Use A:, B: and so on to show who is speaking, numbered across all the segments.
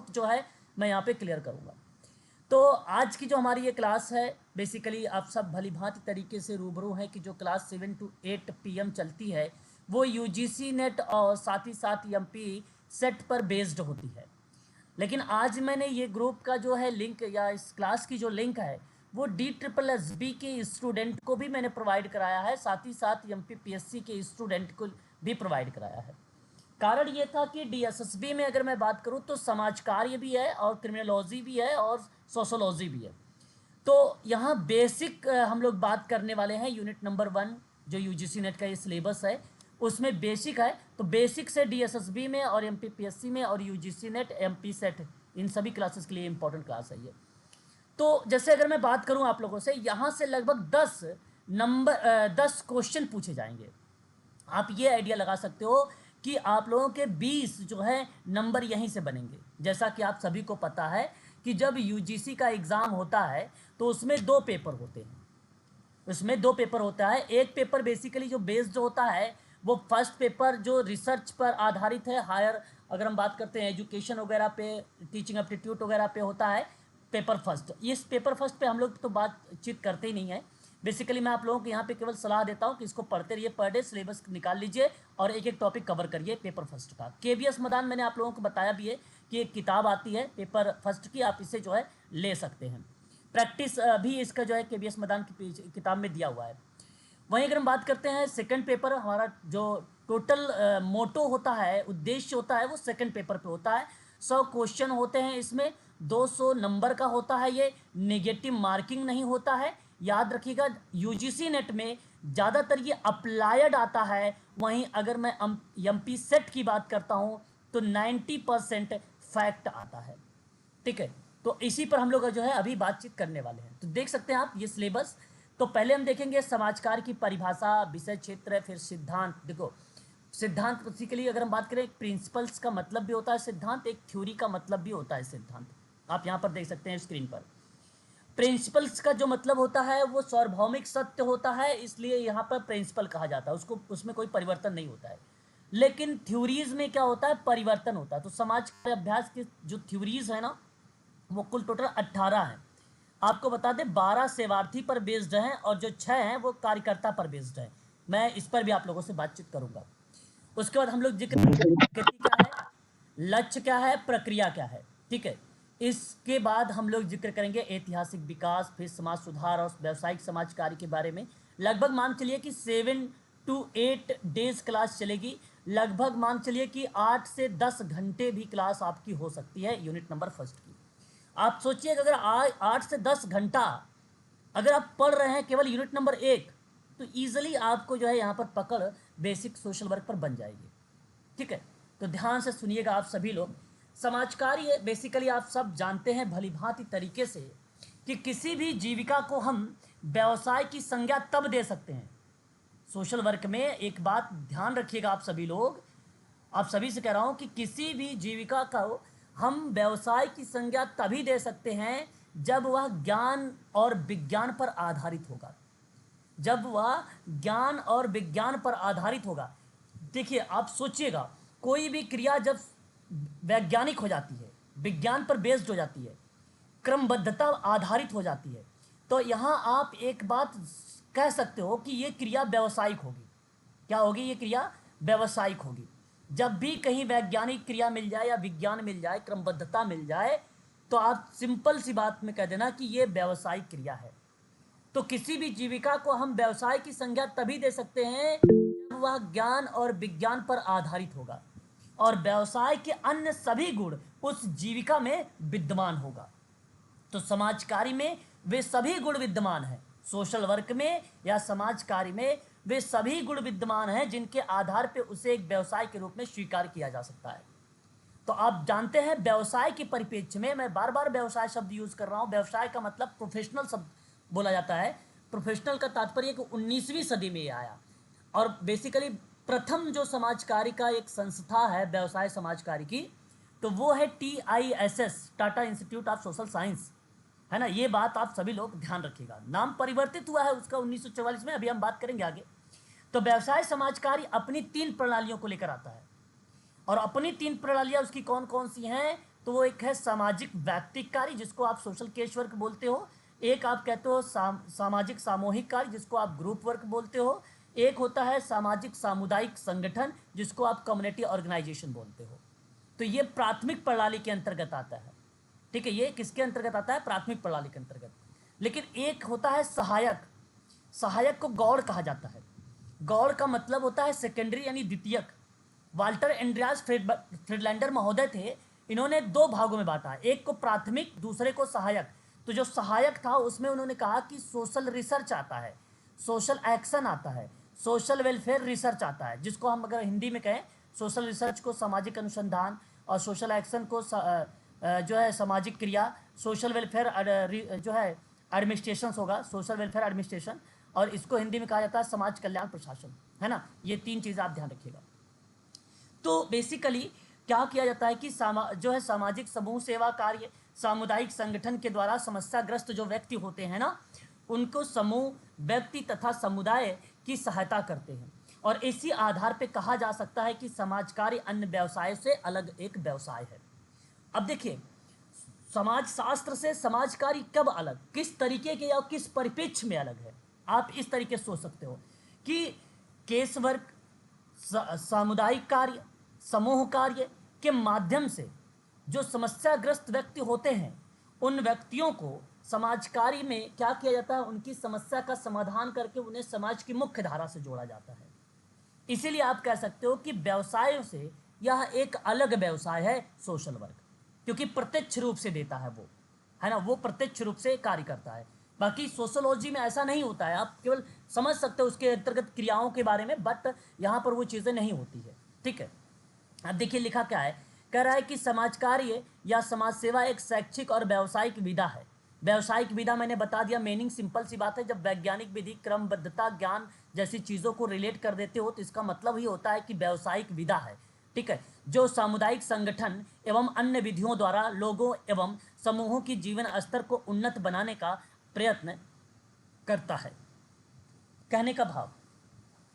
A: Doubt जो है मैं यहाँ पे क्लियर करूँगा। तो आज की जो हमारी ये क्लास है, बेसिकली आप सब भली भांति तरीके से रूबरू हैं कि जो क्लास 7 to 8 PM चलती है वो यूजीसी नेट और साथ ही साथ एमपी सेट पर बेस्ड होती है। लेकिन आज मैंने ये ग्रुप का जो है लिंक या इस क्लास की जो लिंक है वो DSSB के स्टूडेंट को भी मैंने प्रोवाइड कराया है, साथ ही साथ MPPSC के स्टूडेंट को भी प्रोवाइड कराया है। कारण ये था कि DSSB में अगर मैं बात करूं तो समाज कार्य भी है और क्रिमिनोलॉजी भी है और सोशोलॉजी भी है। तो यहाँ बेसिक हम लोग बात करने वाले हैं यूनिट नंबर 1 जो यूजीसी नेट का ये सिलेबस है उसमें बेसिक है। तो बेसिक से DSSB में और MPPSC में और यूजीसी नेट MP सेट इन सभी क्लासेस के लिए इंपॉर्टेंट क्लास है ये। तो जैसे अगर मैं बात करूं आप लोगों से, यहाँ से लगभग 10 क्वेश्चन पूछे जाएंगे। आप ये आइडिया लगा सकते हो कि आप लोगों के 20 जो है नंबर यहीं से बनेंगे। जैसा कि आप सभी को पता है कि जब यूजीसी का एग्ज़ाम होता है तो उसमें 2 पेपर होते हैं। उसमें 2 पेपर होता है। एक पेपर बेसिकली जो बेस्ड होता है वो फर्स्ट पेपर जो रिसर्च पर आधारित है, हायर अगर हम बात करते हैं एजुकेशन वगैरह पे, टीचिंग एप्टीट्यूड वगैरह पे होता है पेपर फर्स्ट। इस पेपर फर्स्ट पे हम लोग तो बातचीत करते ही नहीं है। बेसिकली मैं आप लोगों को यहाँ पे केवल सलाह देता हूँ कि इसको पढ़ते रहिए, पर डे सिलेबस निकाल लीजिए और एक एक टॉपिक कवर करिए पेपर फर्स्ट का। KVS मैदान मैंने आप लोगों को बताया भी है कि एक किताब आती है पेपर फर्स्ट की, आप इसे जो है ले सकते हैं। प्रैक्टिस भी इसका जो है KVS मैदान की किताब में दिया हुआ है। वहीं अगर हम बात करते हैं सेकंड पेपर, हमारा जो टोटल मोटो होता है, उद्देश्य होता है, वो सेकंड पेपर पे होता है। 100 क्वेश्चन होते हैं इसमें, 200 नंबर का होता है। ये नेगेटिव मार्किंग नहीं होता है, याद रखिएगा। यूजीसी नेट में ज़्यादातर ये अप्लाइड आता है। वहीं अगर मैं MP सेट की बात करता हूँ तो 90% फैक्ट आता है। ठीक है, तो इसी पर हम लोग जो है अभी बातचीत करने वाले हैं। तो देख सकते हैं आप ये सिलेबस। तो पहले हम देखेंगे समाजकार की परिभाषा, विषय क्षेत्र, फिर सिद्धांत। देखो सिद्धांत बेसिकली अगर हम बात करें, प्रिंसिपल्स का मतलब भी होता है सिद्धांत, एक थ्योरी का मतलब भी होता है सिद्धांत। आप यहाँ पर देख सकते हैं स्क्रीन पर। प्रिंसिपल्स का जो मतलब होता है वो सार्वभौमिक सत्य होता है, इसलिए यहाँ पर प्रिंसिपल कहा जाता है उसको, उसमें कोई परिवर्तन नहीं होता है। लेकिन थ्योरीज में क्या होता है, परिवर्तन होता है। तो समाज कार्य अभ्यास की जो थ्योरीज है ना वो कुल टोटल 18 हैं। आपको बता दें 12 सेवार्थी पर बेस्ड हैं और जो 6 हैं वो कार्यकर्ता पर बेस्ड हैं। मैं इस पर भी आप लोगों से बातचीत करूंगा। उसके बाद हम लोग जिक्र आकृति क्या है, लक्ष्य क्या है, प्रक्रिया क्या है। ठीक है, इसके बाद हम लोग जिक्र करेंगे ऐतिहासिक विकास, फिर समाज सुधार और व्यावसायिक समाज कार्य के बारे में। लगभग मान चलिए कि 7 to 8 डेज क्लास चलेगी। लगभग मान चलिए कि 8 से 10 घंटे भी क्लास आपकी हो सकती है यूनिट नंबर फर्स्ट की। आप सोचिए अगर 8 से 10 घंटा अगर आप पढ़ रहे हैं केवल यूनिट नंबर 1, तो ईजिली आपको जो है यहाँ पर पकड़ बेसिक सोशल वर्क पर बन जाएगी। ठीक है, तो ध्यान से सुनिएगा आप सभी लोग। समाज कार्य बेसिकली आप सब जानते हैं भली भांति तरीके से कि किसी भी जीविका को हम व्यवसाय की संज्ञा तब दे सकते हैं। सोशल वर्क में एक बात ध्यान रखिएगा आप सभी लोग, आप सभी से कह रहा हूं कि किसी भी जीविका को हम व्यवसाय की संज्ञा तभी दे सकते हैं जब वह ज्ञान और विज्ञान पर आधारित होगा। जब वह ज्ञान और विज्ञान पर आधारित होगा। देखिए आप सोचिएगा, कोई भी क्रिया जब वैज्ञानिक हो जाती है, विज्ञान पर बेस्ड हो जाती है, क्रमबद्धता आधारित हो जाती है, तो यहाँ आप एक बात कह सकते हो कि ये क्रिया व्यावसायिक होगी। क्या होगी ये क्रिया? व्यावसायिक होगी। जब भी कहीं वैज्ञानिक क्रिया मिल जाए या विज्ञान मिल जाए, क्रमबद्धता मिल जाए, तो आप सिंपल सी बात में कह देना कि ये व्यावसायिक क्रिया है। तो किसी भी जीविका को हम व्यवसाय की संज्ञा तभी दे सकते हैं जब वह ज्ञान और विज्ञान पर आधारित होगा और व्यवसाय के अन्य सभी गुण उस जीविका में विद्यमान होगा। तो समाज कार्य में वे सभी गुण विद्यमान हैं, सोशल वर्क में या समाज कार्य में वे सभी गुण विद्यमान हैं जिनके आधार पर उसे एक व्यवसाय के रूप में स्वीकार किया जा सकता है। तो आप जानते हैं व्यवसाय के परिप्रेक्ष्य में, मैं बार बार व्यवसाय शब्द यूज कर रहा हूं, व्यवसाय का मतलब प्रोफेशनल शब्द बोला जाता है। प्रोफेशनल का तात्पर्य कि 19वीं सदी में आया और बेसिकली प्रथम जो समाज कार्य का एक संस्था है व्यवसाय समाज कार्य की, तो वो है TISS, Tata institute of social science, है ना। ये बात आप सभी लोग ध्यान रखिएगा। नाम परिवर्तित हुआ है उसका 1944 में, अभी हम बात करेंगे आगे। तो व्यवसाय समाज कार्य अपनी 3 प्रणालियों को लेकर आता है और अपनी 3 प्रणालियां उसकी कौन कौन सी हैं? तो वो एक है सामाजिक व्यक्तिक कार्य जिसको आप सोशल केस वर्क बोलते हो, एक आप कहते हो सामाजिक सामूहिक कार्य जिसको आप ग्रुप वर्क बोलते हो, एक होता है सामाजिक सामुदायिक संगठन जिसको आप कम्युनिटी ऑर्गेनाइजेशन बोलते हो। तो ये प्राथमिक प्रणाली के अंतर्गत आता है, ठीक है, ये किसके अंतर्गत आता है, प्राथमिक प्रणाली के अंतर्गत। लेकिन एक होता है सहायक, सहायक को गौड़ कहा जाता है। गौड़ का मतलब होता है सेकेंडरी यानी द्वितीयक। वाल्टर एंड्रियास फ्रिडलैंडर महोदय थे, इन्होंने दो भागों में बांटा, एक को प्राथमिक, दूसरे को सहायक। तो जो सहायक था उसमें उन्होंने कहा कि सोशल रिसर्च आता है, सोशल एक्शन आता है, सोशल वेलफेयर रिसर्च आता है, जिसको हम अगर हिंदी में कहें सोशल रिसर्च को सामाजिक अनुसंधान और सोशल एक्शन को जो है सामाजिक क्रिया, सोशल वेलफेयर जो है एडमिनिस्ट्रेशन होगा, सोशल वेलफेयर एडमिनिस्ट्रेशन, और इसको हिंदी में कहा जाता है समाज कल्याण प्रशासन, है ना। ये तीन चीज़ें आप ध्यान रखिएगा। तो बेसिकली क्या किया जाता है कि जो है सामाजिक समूह सेवा कार्य, सामुदायिक संगठन के द्वारा समस्याग्रस्त जो व्यक्ति होते हैं ना, उनको समूह, व्यक्ति तथा समुदाय की सहायता करते हैं। और इसी आधार पर कहा जा सकता है कि समाज कार्य अन्य व्यवसाय से अलग एक व्यवसाय है। अब देखिए, समाज शास्त्र से समाज कार्य कब अलग, किस तरीके के या किस परिप्रेक्ष्य में अलग है, आप इस तरीके से सोच सकते हो कि केस वर्क, सामुदायिक कार्य, समूह कार्य के माध्यम से जो समस्याग्रस्त व्यक्ति होते हैं, उन व्यक्तियों को समाज कार्य में क्या किया जाता है, उनकी समस्या का समाधान करके उन्हें समाज की मुख्य धारा से जोड़ा जाता है। इसीलिए आप कह सकते हो कि व्यवसायों से यह एक अलग व्यवसाय है सोशल वर्क, क्योंकि प्रत्यक्ष रूप से देता है वो, है ना, वो प्रत्यक्ष रूप से कार्य करता है। बाकी सोशोलॉजी में ऐसा नहीं होता है, आप केवल समझ सकते हो उसके अंतर्गत क्रियाओं के बारे में, बट यहाँ पर वो चीज़ें नहीं होती है, ठीक है। अब देखिए लिखा क्या है, कह रहा है कि समाज कार्य या समाज सेवा एक शैक्षिक और व्यावसायिक विधा है। व्यावसायिक विधा मैंने बता दिया, मीनिंग सिंपल सी बात है, जब वैज्ञानिक विधि, क्रमबद्धता, ज्ञान जैसी चीज़ों को रिलेट कर देते हो तो इसका मतलब ही होता है कि व्यावसायिक विधा है, ठीक है, जो सामुदायिक संगठन एवं अन्य विधियों द्वारा लोगों एवं समूहों की जीवन स्तर को उन्नत बनाने का प्रयत्न करता है। कहने का भाव,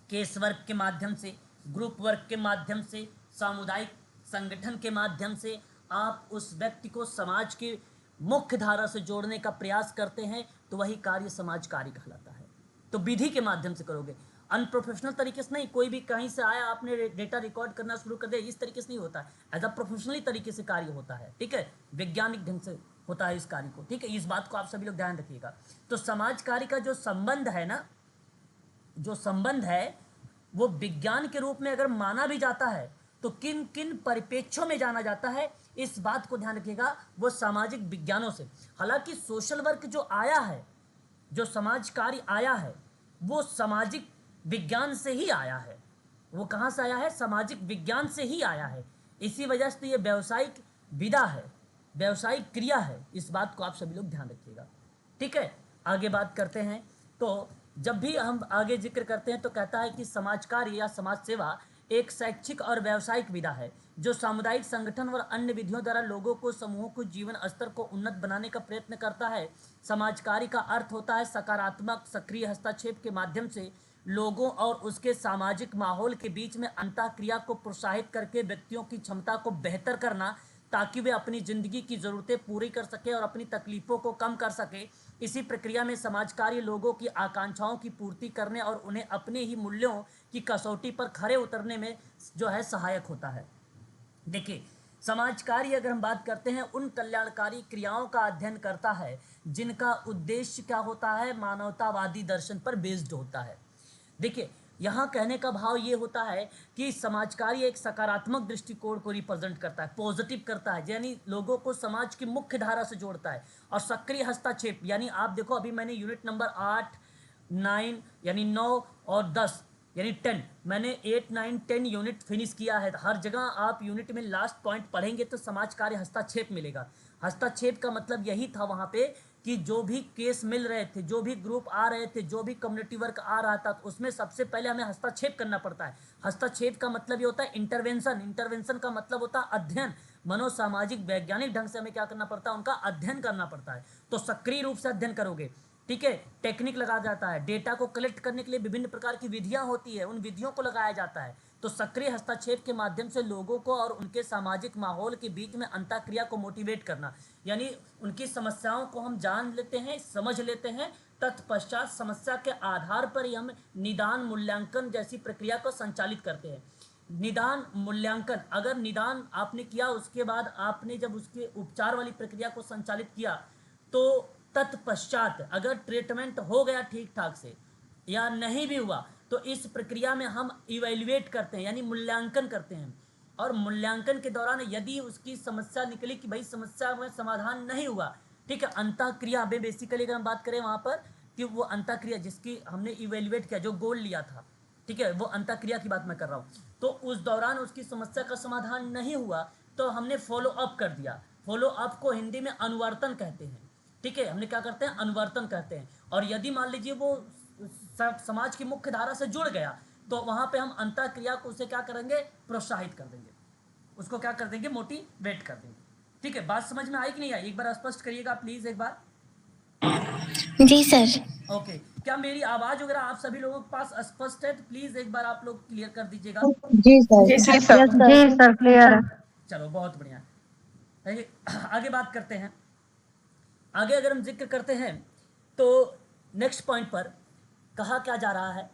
A: केस वर्क के माध्यम से, ग्रुप वर्क के माध्यम से, सामुदायिक संगठन के माध्यम से आप उस व्यक्ति को समाज की मुख्य धारा से जोड़ने का प्रयास करते हैं, तो वही कार्य समाज कार्य कहलाता है। तो विधि के माध्यम से करोगे, अनप्रोफेशनल तरीके से नहीं, कोई भी कहीं से आया आपने डेटा रिकॉर्ड करना शुरू कर दिया, इस तरीके से नहीं होता है, एज अ प्रोफेशनली तरीके से कार्य होता है, ठीक है, वैज्ञानिक ढंग से होता है इस कार्य को, ठीक है, इस बात को आप सभी लोग ध्यान रखिएगा। तो समाज कार्य का जो संबंध है ना, जो संबंध है वो विज्ञान के रूप में अगर माना भी जाता है तो किन किन परिप्रेक्ष्यों में जाना जाता है, इस बात को ध्यान रखिएगा, वो सामाजिक विज्ञानों से। हालांकि सोशल वर्क जो आया है, जो समाज कार्य आया है, वो सामाजिक विज्ञान से ही आया है। वो कहाँ से आया है, सामाजिक विज्ञान से ही आया है। इसी वजह से तो ये व्यावसायिक विधा है, व्यावसायिक क्रिया है, इस बात को आप सभी लोग ध्यान रखिएगा, ठीक है। आगे बात करते हैं, तो जब भी हम आगे जिक्र करते हैं तो कहता है कि समाज कार्य या समाज सेवा एक शैक्षिक और व्यावसायिक विधा है जो सामुदायिक संगठन और अन्य विधियों द्वारा लोगों को, समूहों को जीवन स्तर को उन्नत बनाने का प्रयत्न करता है। समाज कार्य का अर्थ होता है सकारात्मक सक्रिय हस्तक्षेप के माध्यम से लोगों और उसके सामाजिक माहौल के बीच में अंतःक्रिया को प्रोत्साहित करके व्यक्तियों की क्षमता को बेहतर करना, ताकि वे अपनी ज़िंदगी की ज़रूरतें पूरी कर सके और अपनी तकलीफ़ों को कम कर सके। इसी प्रक्रिया में समाज कार्य लोगों की आकांक्षाओं की पूर्ति करने और उन्हें अपने ही मूल्यों की कसौटी पर खरे उतरने में जो है सहायक होता है। देखिए, समाज कार्य अगर हम बात करते हैं, उन कल्याणकारी क्रियाओं का अध्ययन करता है जिनका उद्देश्य क्या होता है, मानवतावादी दर्शन पर बेस्ड होता है। देखिए, यहाँ कहने का भाव ये होता है कि समाज कार्य एक सकारात्मक दृष्टिकोण को रिप्रेजेंट करता है, पॉजिटिव करता है, यानी लोगों को समाज की मुख्य धारा से जोड़ता है। और सक्रिय हस्तक्षेप, यानी आप देखो अभी मैंने यूनिट नंबर 8, 9 यानी 9 और 10 यानी 10, मैंने 8, 9, 10 यूनिट फिनिश किया है। हर जगह आप यूनिट में लास्ट पॉइंट पढ़ेंगे तो समाज कार्य हस्तक्षेप मिलेगा। हस्तक्षेप का मतलब यही था वहाँ पे कि जो भी केस मिल रहे थे, जो भी ग्रुप आ रहे थे, जो भी कम्युनिटी वर्क आ रहा था, तो उसमें सबसे पहले हमें हस्तक्षेप करना पड़ता है। हस्तक्षेप का मतलब ये होता है इंटरवेंशन, इंटरवेंशन का मतलब होता है अध्ययन, मनोसामाजिक वैज्ञानिक ढंग से हमें क्या करना पड़ता है, उनका अध्ययन करना पड़ता है। तो सक्रिय रूप से अध्ययन करोगे, ठीक है, टेक्निक लगाया जाता है, डेटा को कलेक्ट करने के लिए विभिन्न प्रकार की विधियां होती है, उन विधियों को लगाया जाता है, तो सक्रिय हस्तक्षेप के माध्यम से लोगों को और उनके सामाजिक माहौल के बीच में अंतःक्रिया को मोटिवेट करना, यानी उनकी समस्याओं को हम जान लेते हैं, समझ लेते हैं, तत्पश्चात समस्या के आधार पर ही हम निदान मूल्यांकन जैसी प्रक्रिया को संचालित करते हैं। निदान मूल्यांकन, अगर निदान आपने किया उसके बाद आपने जब उसके उपचार वाली प्रक्रिया को संचालित किया, तो तत्पश्चात अगर ट्रीटमेंट हो गया ठीक ठाक से या नहीं भी हुआ, तो इस प्रक्रिया में हम इवेल्युएट करते हैं, यानी मूल्यांकन करते हैं। और मूल्यांकन के दौरान यदि उसकी समस्या निकली कि भाई समस्या में समाधान नहीं हुआ, ठीक है, अंतःक्रिया में बेसिकली अगर हम बात करें वहाँ पर कि वो अंतःक्रिया जिसकी हमने इवेल्युएट किया, जो गोल लिया था, ठीक है, वो अंतःक्रिया की बात मैं कर रहा हूँ, तो उस दौरान उसकी समस्या का समाधान नहीं हुआ तो हमने फॉलो अप कर दिया। फॉलो अप को हिंदी में अनुवर्तन कहते हैं, ठीक है, हमने क्या करते हैं, अनुवर्तन कहते हैं। और यदि मान लीजिए वो समाज की मुख्य धारा से जुड़ गया, तो वहां पे हम अंतःक्रिया को उसे क्या करेंगे, प्रोत्साहित कर देंगे, उसको क्या कर देंगे, मोटिवेट कर देंगे। ठीक है, बात समझ में आई कि नहीं आई, एक बार स्पष्ट करिएगा प्लीज एक बार।
B: जी सर।
A: ओके, क्या मेरी आवाज वगैरह आप सभी लोगों के पास स्पष्ट है? तो प्लीज एक बार आप लोग क्लियर कर दीजिएगा।
C: जी सर।
B: जी सर।
C: जी सर, क्लियर है।
A: चलो बहुत बढ़िया। आगे बात करते हैं। आगे अगर हम जिक्र करते हैं तो नेक्स्ट पॉइंट पर कहा क्या जा रहा है,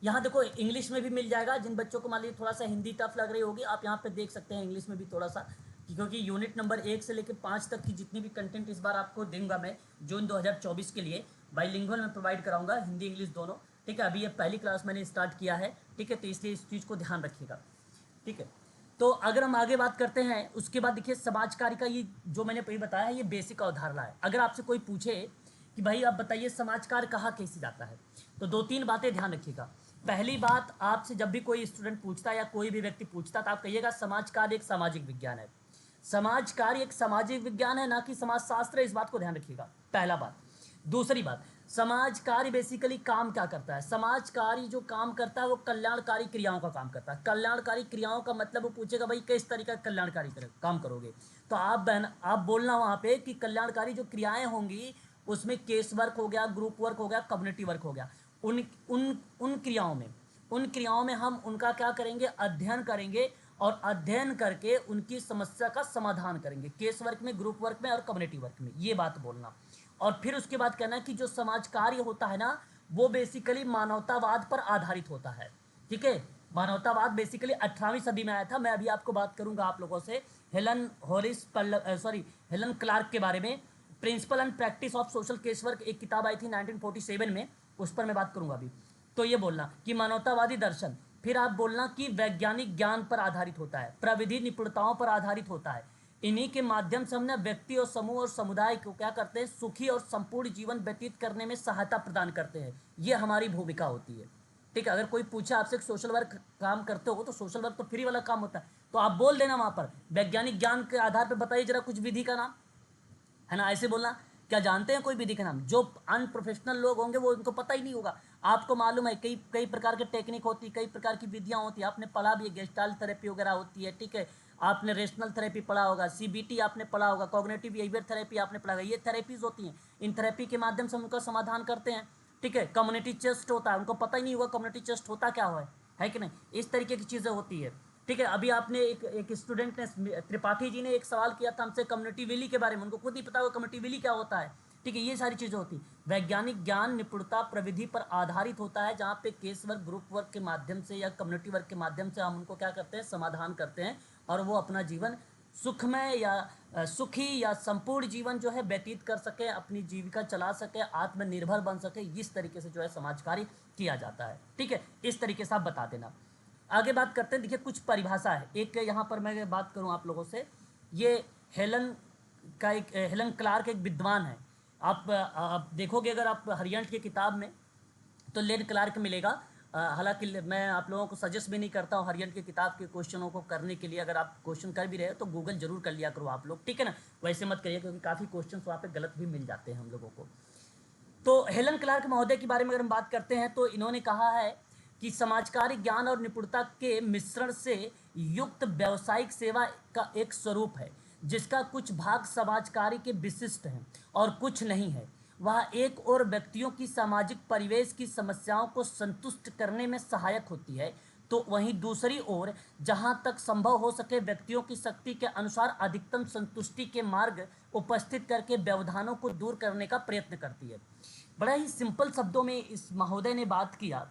A: यहाँ देखो इंग्लिश में भी मिल जाएगा, जिन बच्चों को मान लीजिए थोड़ा सा हिंदी टफ लग रही होगी आप यहाँ पे देख सकते हैं इंग्लिश में भी थोड़ा सा, क्योंकि यूनिट नंबर 1 से लेकर 5 तक की जितनी भी कंटेंट इस बार आपको दूंगा मैं जून 2024 के लिए बाइलिंगुअल में प्रोवाइड कराऊंगा, हिंदी इंग्लिश दोनों। ठीक है, अभी ये पहली क्लास मैंने स्टार्ट किया है, ठीक है, तो इसलिए इस चीज़ को ध्यान रखिएगा। ठीक है, तो अगर हम आगे बात करते हैं उसके बाद देखिए समाज कार्य का ये जो मैंने पहले बताया है ये बेसिक अवधारणा है। अगर आपसे कोई पूछे कि भाई आप बताइए समाज कार्य कहाँ कैसे जाता है, तो 2-3 बातें ध्यान रखिएगा। पहली बात, आपसे जब भी कोई स्टूडेंट पूछता है या कोई भी व्यक्ति पूछता है तो आप कहिएगा समाज कार्य एक सामाजिक विज्ञान है। समाज कार्य एक सामाजिक विज्ञान है, ना कि समाज शास्त्र, इस बात को ध्यान रखिएगा, पहला बात। दूसरी बात, समाज कार्य बेसिकली काम क्या करता है, समाज कार्य जो काम करता है वो कल्याणकारी क्रियाओं का काम करता है। कल्याणकारी क्रियाओं का मतलब वो पूछेगा भाई किस तरीके का कल्याणकारी काम करोगे, तो आप बोलना वहाँ पे कि कल्याणकारी जो क्रियाएं होंगी उसमें केस वर्क हो गया, ग्रुप वर्क हो गया, कम्युनिटी वर्क हो गया। उन उन उन क्रियाओं में हम उनका क्या करेंगे, अध्ययन करेंगे और अध्ययन करके उनकी समस्या का समाधान करेंगे, केस वर्क में, ग्रुप वर्क में और कम्युनिटी वर्क में, ये बात बोलना। और फिर उसके बाद कहना है कि जो समाज कार्य होता है ना वो बेसिकली मानवतावाद पर आधारित होता है। ठीक है, मानवतावाद बेसिकली 18वीं सदी में आया था। मैं अभी आपको बात करूंगा आप लोगों से हेलन क्लार्क के बारे में, principle and practice of social case work, एक किताब आई थी 1947 में, उस पर मैं बात करूंगा अभी। तो ये बोलना कि मानवतावादी दर्शन, फिर आप बोलना कि वैज्ञानिक ज्ञान पर आधारित होता है, प्रविधि निपुणताओं पर आधारित होता है, इन्हीं के माध्यम से हमने व्यक्ति और समूह और समुदाय को क्या करते हैं, सुखी और संपूर्ण जीवन व्यतीत करने में सहायता प्रदान करते हैं, ये हमारी भूमिका होती है। ठीक है, अगर कोई पूछे आपसे सोशल वर्क काम करते हो तो सोशल वर्क तो फ्री वाला काम होता है, तो आप बोल देना वहां पर वैज्ञानिक ज्ञान के आधार पर बताइए जरा कुछ विधि का नाम, है ना, ऐसे बोलना। क्या जानते हैं कोई विधि का नाम? जो अनप्रोफेशनल लोग होंगे वो उनको पता ही नहीं होगा। आपको मालूम है कई कई प्रकार के टेक्निक होती है, कई प्रकार की विधियां होती है, आपने पढ़ा भी है, गेस्टाल्ट थेरेपी वगैरह होती है, ठीक है, आपने रेशनल थेरेपी पढ़ा होगा, सीबीटी आपने पढ़ा होगा, कॉग्निटिव बिहेवियर थेरेपी आपने पढ़ा होगा, ये थेरेपीज होती हैं। इन थेरेपी के माध्यम से हम उनका समाधान करते हैं। ठीक है, कम्युनिटी चेस्ट होता है, उनको पता ही नहीं होगा कम्युनिटी चेस्ट होता क्या है कि नहीं, इस तरीके की चीज़ें होती है। ठीक है, अभी आपने एक स्टूडेंट ने, त्रिपाठी जी ने एक सवाल किया था हमसे कम्युनिटी विली के बारे में, उनको खुद नहीं पता होगा कम्युनिटी विली क्या होता है। ठीक है, ये सारी चीज़ें होती। वैज्ञानिक ज्ञान निपुणता प्रविधि पर आधारित होता है, जहाँ पे केस वर्क, ग्रुप वर्क के माध्यम से या कम्युनिटी वर्क के माध्यम से हम उनको क्या करते हैं, समाधान करते हैं, और वो अपना जीवन सुखमय या सुखी या संपूर्ण जीवन जो है व्यतीत कर सके, अपनी जीविका चला सके, आत्मनिर्भर बन सके, इस तरीके से जो है समाज कार्य किया जाता है। ठीक है, इस तरीके से आप बता देना। आगे बात करते हैं, देखिए कुछ परिभाषा है, एक यहाँ पर मैं बात करूँ आप लोगों से, ये हेलन क्लार्क एक विद्वान है। आप देखोगे अगर आप हरियंट की किताब में तो लेन क्लार्क मिलेगा। हालांकि मैं आप लोगों को सजेस्ट भी नहीं करता हूँ हरियंट की किताब के क्वेश्चनों को करने के लिए, अगर आप क्वेश्चन कर भी रहे हो तो गूगल जरूर कर लिया करो आप लोग, ठीक है ना, वैसे मत करिए क्योंकि काफ़ी क्वेश्चन वहाँ पे गलत भी मिल जाते हैं हम लोगों को। तो हेलन क्लार्क महोदय के बारे में अगर हम बात करते हैं तो इन्होंने कहा है कि समाजकारी ज्ञान और निपुणता के मिश्रण से युक्त व्यावसायिक सेवा का एक स्वरूप है, जिसका कुछ भाग समाज कार्य के विशिष्ट हैं और कुछ नहीं है। वह एक और व्यक्तियों की सामाजिक परिवेश की समस्याओं को संतुष्ट करने में सहायक होती है, तो वहीं दूसरी ओर जहां तक संभव हो सके व्यक्तियों की शक्ति के अनुसार अधिकतम संतुष्टि के मार्ग उपस्थित करके व्यवधानों को दूर करने का प्रयत्न करती है। बड़ा ही सिंपल शब्दों में इस महोदय ने बात किया,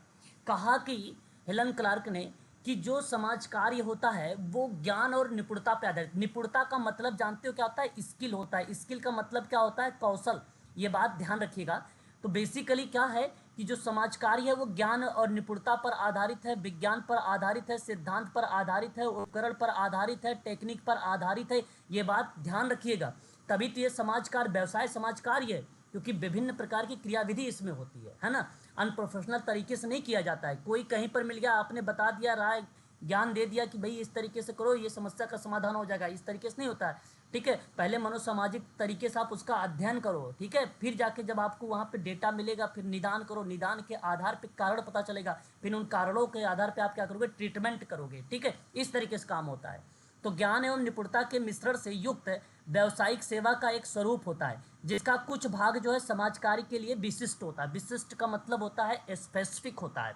A: कहा कि हेलन क्लार्क ने कि जो समाज कार्य होता है वो ज्ञान और निपुणता पे आधारित। निपुणता का मतलब जानते हो क्या होता है? स्किल होता है। स्किल का मतलब क्या होता है? कौशल। ये बात ध्यान रखिएगा। तो बेसिकली क्या है कि जो समाज कार्य है वो ज्ञान और निपुणता पर आधारित है, विज्ञान पर आधारित है, सिद्धांत पर आधारित है, उपकरण पर आधारित है, टेक्निक पर आधारित है। ये बात ध्यान रखिएगा। तभी तो ये समाज कार्य व्यवसाय समाज कार्य है, क्योंकि विभिन्न प्रकार की क्रियाविधि इसमें होती है ना। अनप्रोफेशनल तरीके से नहीं किया जाता है। कोई कहीं पर मिल गया, आपने बता दिया, राय ज्ञान दे दिया कि भाई इस तरीके से करो, ये समस्या का समाधान हो जाएगा, इस तरीके से नहीं होता है। ठीक है, पहले मनोसामाजिक तरीके से आप उसका अध्ययन करो, ठीक है, फिर जाके जब आपको वहाँ पे डेटा मिलेगा फिर निदान करो, निदान के आधार पे कारण पता चलेगा, फिर उन कारणों के आधार पे आप क्या करोगे? ट्रीटमेंट करोगे। ठीक है, इस तरीके से काम होता है। तो ज्ञान एवं निपुणता के मिश्रण से युक्त व्यावसायिक सेवा का एक स्वरूप होता है, जिसका कुछ भाग जो है समाज कार्य के लिए विशिष्ट होता है। विशिष्ट का मतलब होता है स्पेसिफिक होता है।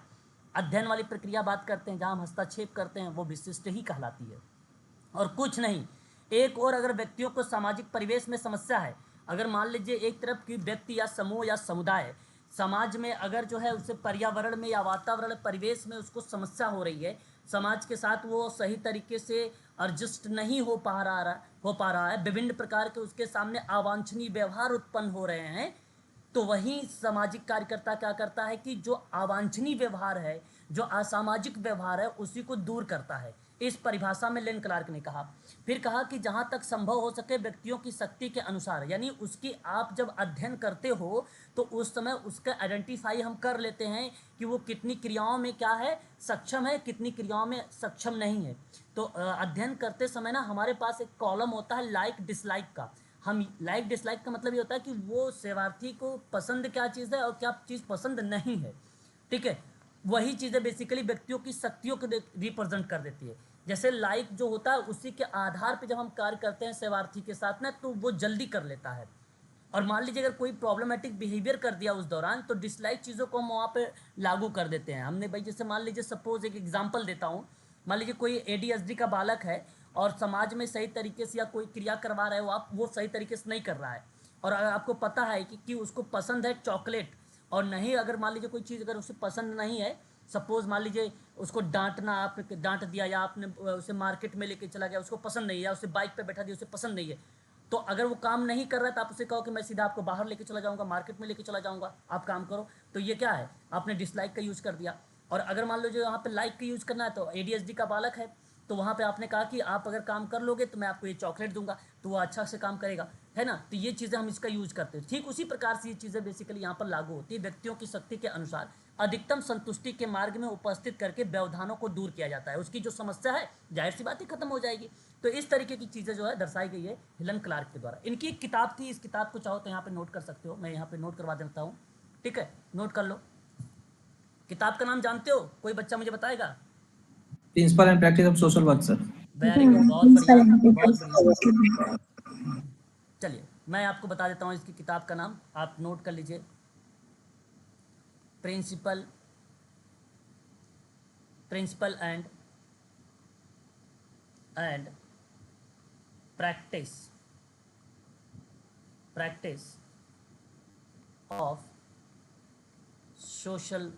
A: अध्ययन वाली प्रक्रिया बात करते हैं, जहाँ हम हस्तक्षेप करते हैं, वो विशिष्ट ही कहलाती है और कुछ नहीं। एक और अगर व्यक्तियों को सामाजिक परिवेश में समस्या है, अगर मान लीजिए एक तरफ की व्यक्ति या समूह या समुदाय समाज में अगर जो है उसे पर्यावरण में या वातावरण परिवेश में उसको समस्या हो रही है, समाज के साथ वो सही तरीके से एडजस्ट नहीं हो पा रहा है, विभिन्न प्रकार के उसके सामने अवांछनीय व्यवहार उत्पन्न हो रहे हैं, तो वहीं सामाजिक कार्यकर्ता क्या करता है कि जो अवांछनीय व्यवहार है, जो असामाजिक व्यवहार है, उसी को दूर करता है। इस परिभाषा में लेन क्लार्क ने कहा। फिर कहा कि जहां तक संभव हो सके व्यक्तियों की शक्ति के अनुसार, यानी उसकी आप जब अध्ययन करते हो तो उस समय उसका आइडेंटिफाई हम कर लेते हैं कि वो कितनी क्रियाओं में क्या है, सक्षम है, कितनी क्रियाओं में सक्षम नहीं है। तो अध्ययन करते समय ना हमारे पास एक कॉलम होता है लाइक डिसलाइक का। हम लाइक डिसलाइक का मतलब ये होता है कि वो सेवार्थी को पसंद क्या चीज़ है और क्या चीज़ पसंद नहीं है। ठीक है, वही चीज़ें बेसिकली व्यक्तियों की शक्तियों को रिप्रेजेंट कर देती है। जैसे लाइक जो होता है उसी के आधार पे जब हम कार्य करते हैं सेवार्थी के साथ ना, तो वो जल्दी कर लेता है। और मान लीजिए अगर कोई प्रॉब्लमेटिक बिहेवियर कर दिया उस दौरान, तो डिसलाइक चीज़ों को हम वहाँ पे लागू कर देते हैं। हमने भाई जैसे मान लीजिए सपोज एक एग्जांपल देता हूँ, मान लीजिए कोई एडीएचडी का बालक है और समाज में सही तरीके से या कोई क्रिया करवा रहे हो आप, वो सही तरीके से नहीं कर रहा है, और अगर आपको पता है कि उसको पसंद है चॉकलेट, और नहीं अगर मान लीजिए कोई चीज़ अगर उसे पसंद नहीं है, सपोज मान लीजिए उसको डांटना, आपने डांट दिया या आपने उसे मार्केट में लेके चला गया, उसको पसंद नहीं है, या उसे बाइक पे बैठा दिया, उसे पसंद नहीं है, तो अगर वो काम नहीं कर रहा है तो आप उसे कहो कि मैं सीधा आपको बाहर लेके चला जाऊंगा, मार्केट में लेके चला जाऊंगा, आप काम करो। तो ये क्या है? आपने डिसलाइक का यूज़ कर दिया। और अगर मान लो जो यहाँ पे लाइक का यूज़ करना है, तो एडीएचडी का बालक है, तो वहाँ पे आपने कहा कि आप अगर काम कर लोगे तो मैं आपको ये चॉकलेट दूंगा, तो वो अच्छा से काम करेगा, है ना। तो ये चीज़ें हम इसका यूज़ करते हैं। ठीक उसी प्रकार से ये चीज़ें बेसिकली यहाँ पर लागू होती है। व्यक्तियों की शक्ति के अनुसार अधिकतम संतुष्टि के मार्ग में उपस्थित करके व्यवधानों को दूर किया जाता है। उसकी जो समस्या है जाहिर सी बात ही खत्म हो जाएगी। तो इस तरीके की चीज़ें जो है दर्शाई गई है हेलन क्लार्क के द्वारा। इनकी एक किताब थी, इस किताब को चाहो तो यहाँ पे नोट कर सकते हो, मैं यहाँ पे नोट करवा देता हूँ। ठीक है, नोट कर लो। किताब का नाम जानते हो? कोई बच्चा मुझे बताएगा?
D: Principle and practice of social work sir.
A: Very good, बहुत बढ़िया, बहुत बढ़िया। चलिए मैं आपको बता देता हूँ इसकी किताब का नाम, आप नोट कर लीजिए। Principle and practice of social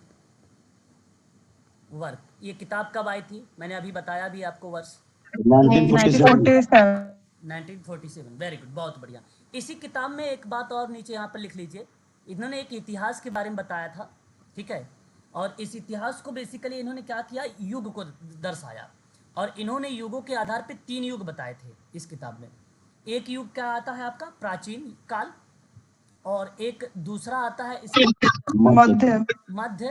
A: work. ये किताब कब आई थी? मैंने अभी बताया भी आपको वर्ष 1947। वेरी गुड, बहुत बढ़िया। इसी किताब में एक बात और नीचे यहाँ पर लिख लीजिए, इन्होंने एक इतिहास के बारे में बताया था। ठीक है, और इस इतिहास को बेसिकली इन्होंने क्या किया, युग को दर्शाया, और इन्होंने युगों के आधार पे 3 युग बताए थे इस किताब में। एक युग क्या आता है आपका? प्राचीन काल, और एक दूसरा आता है मध्य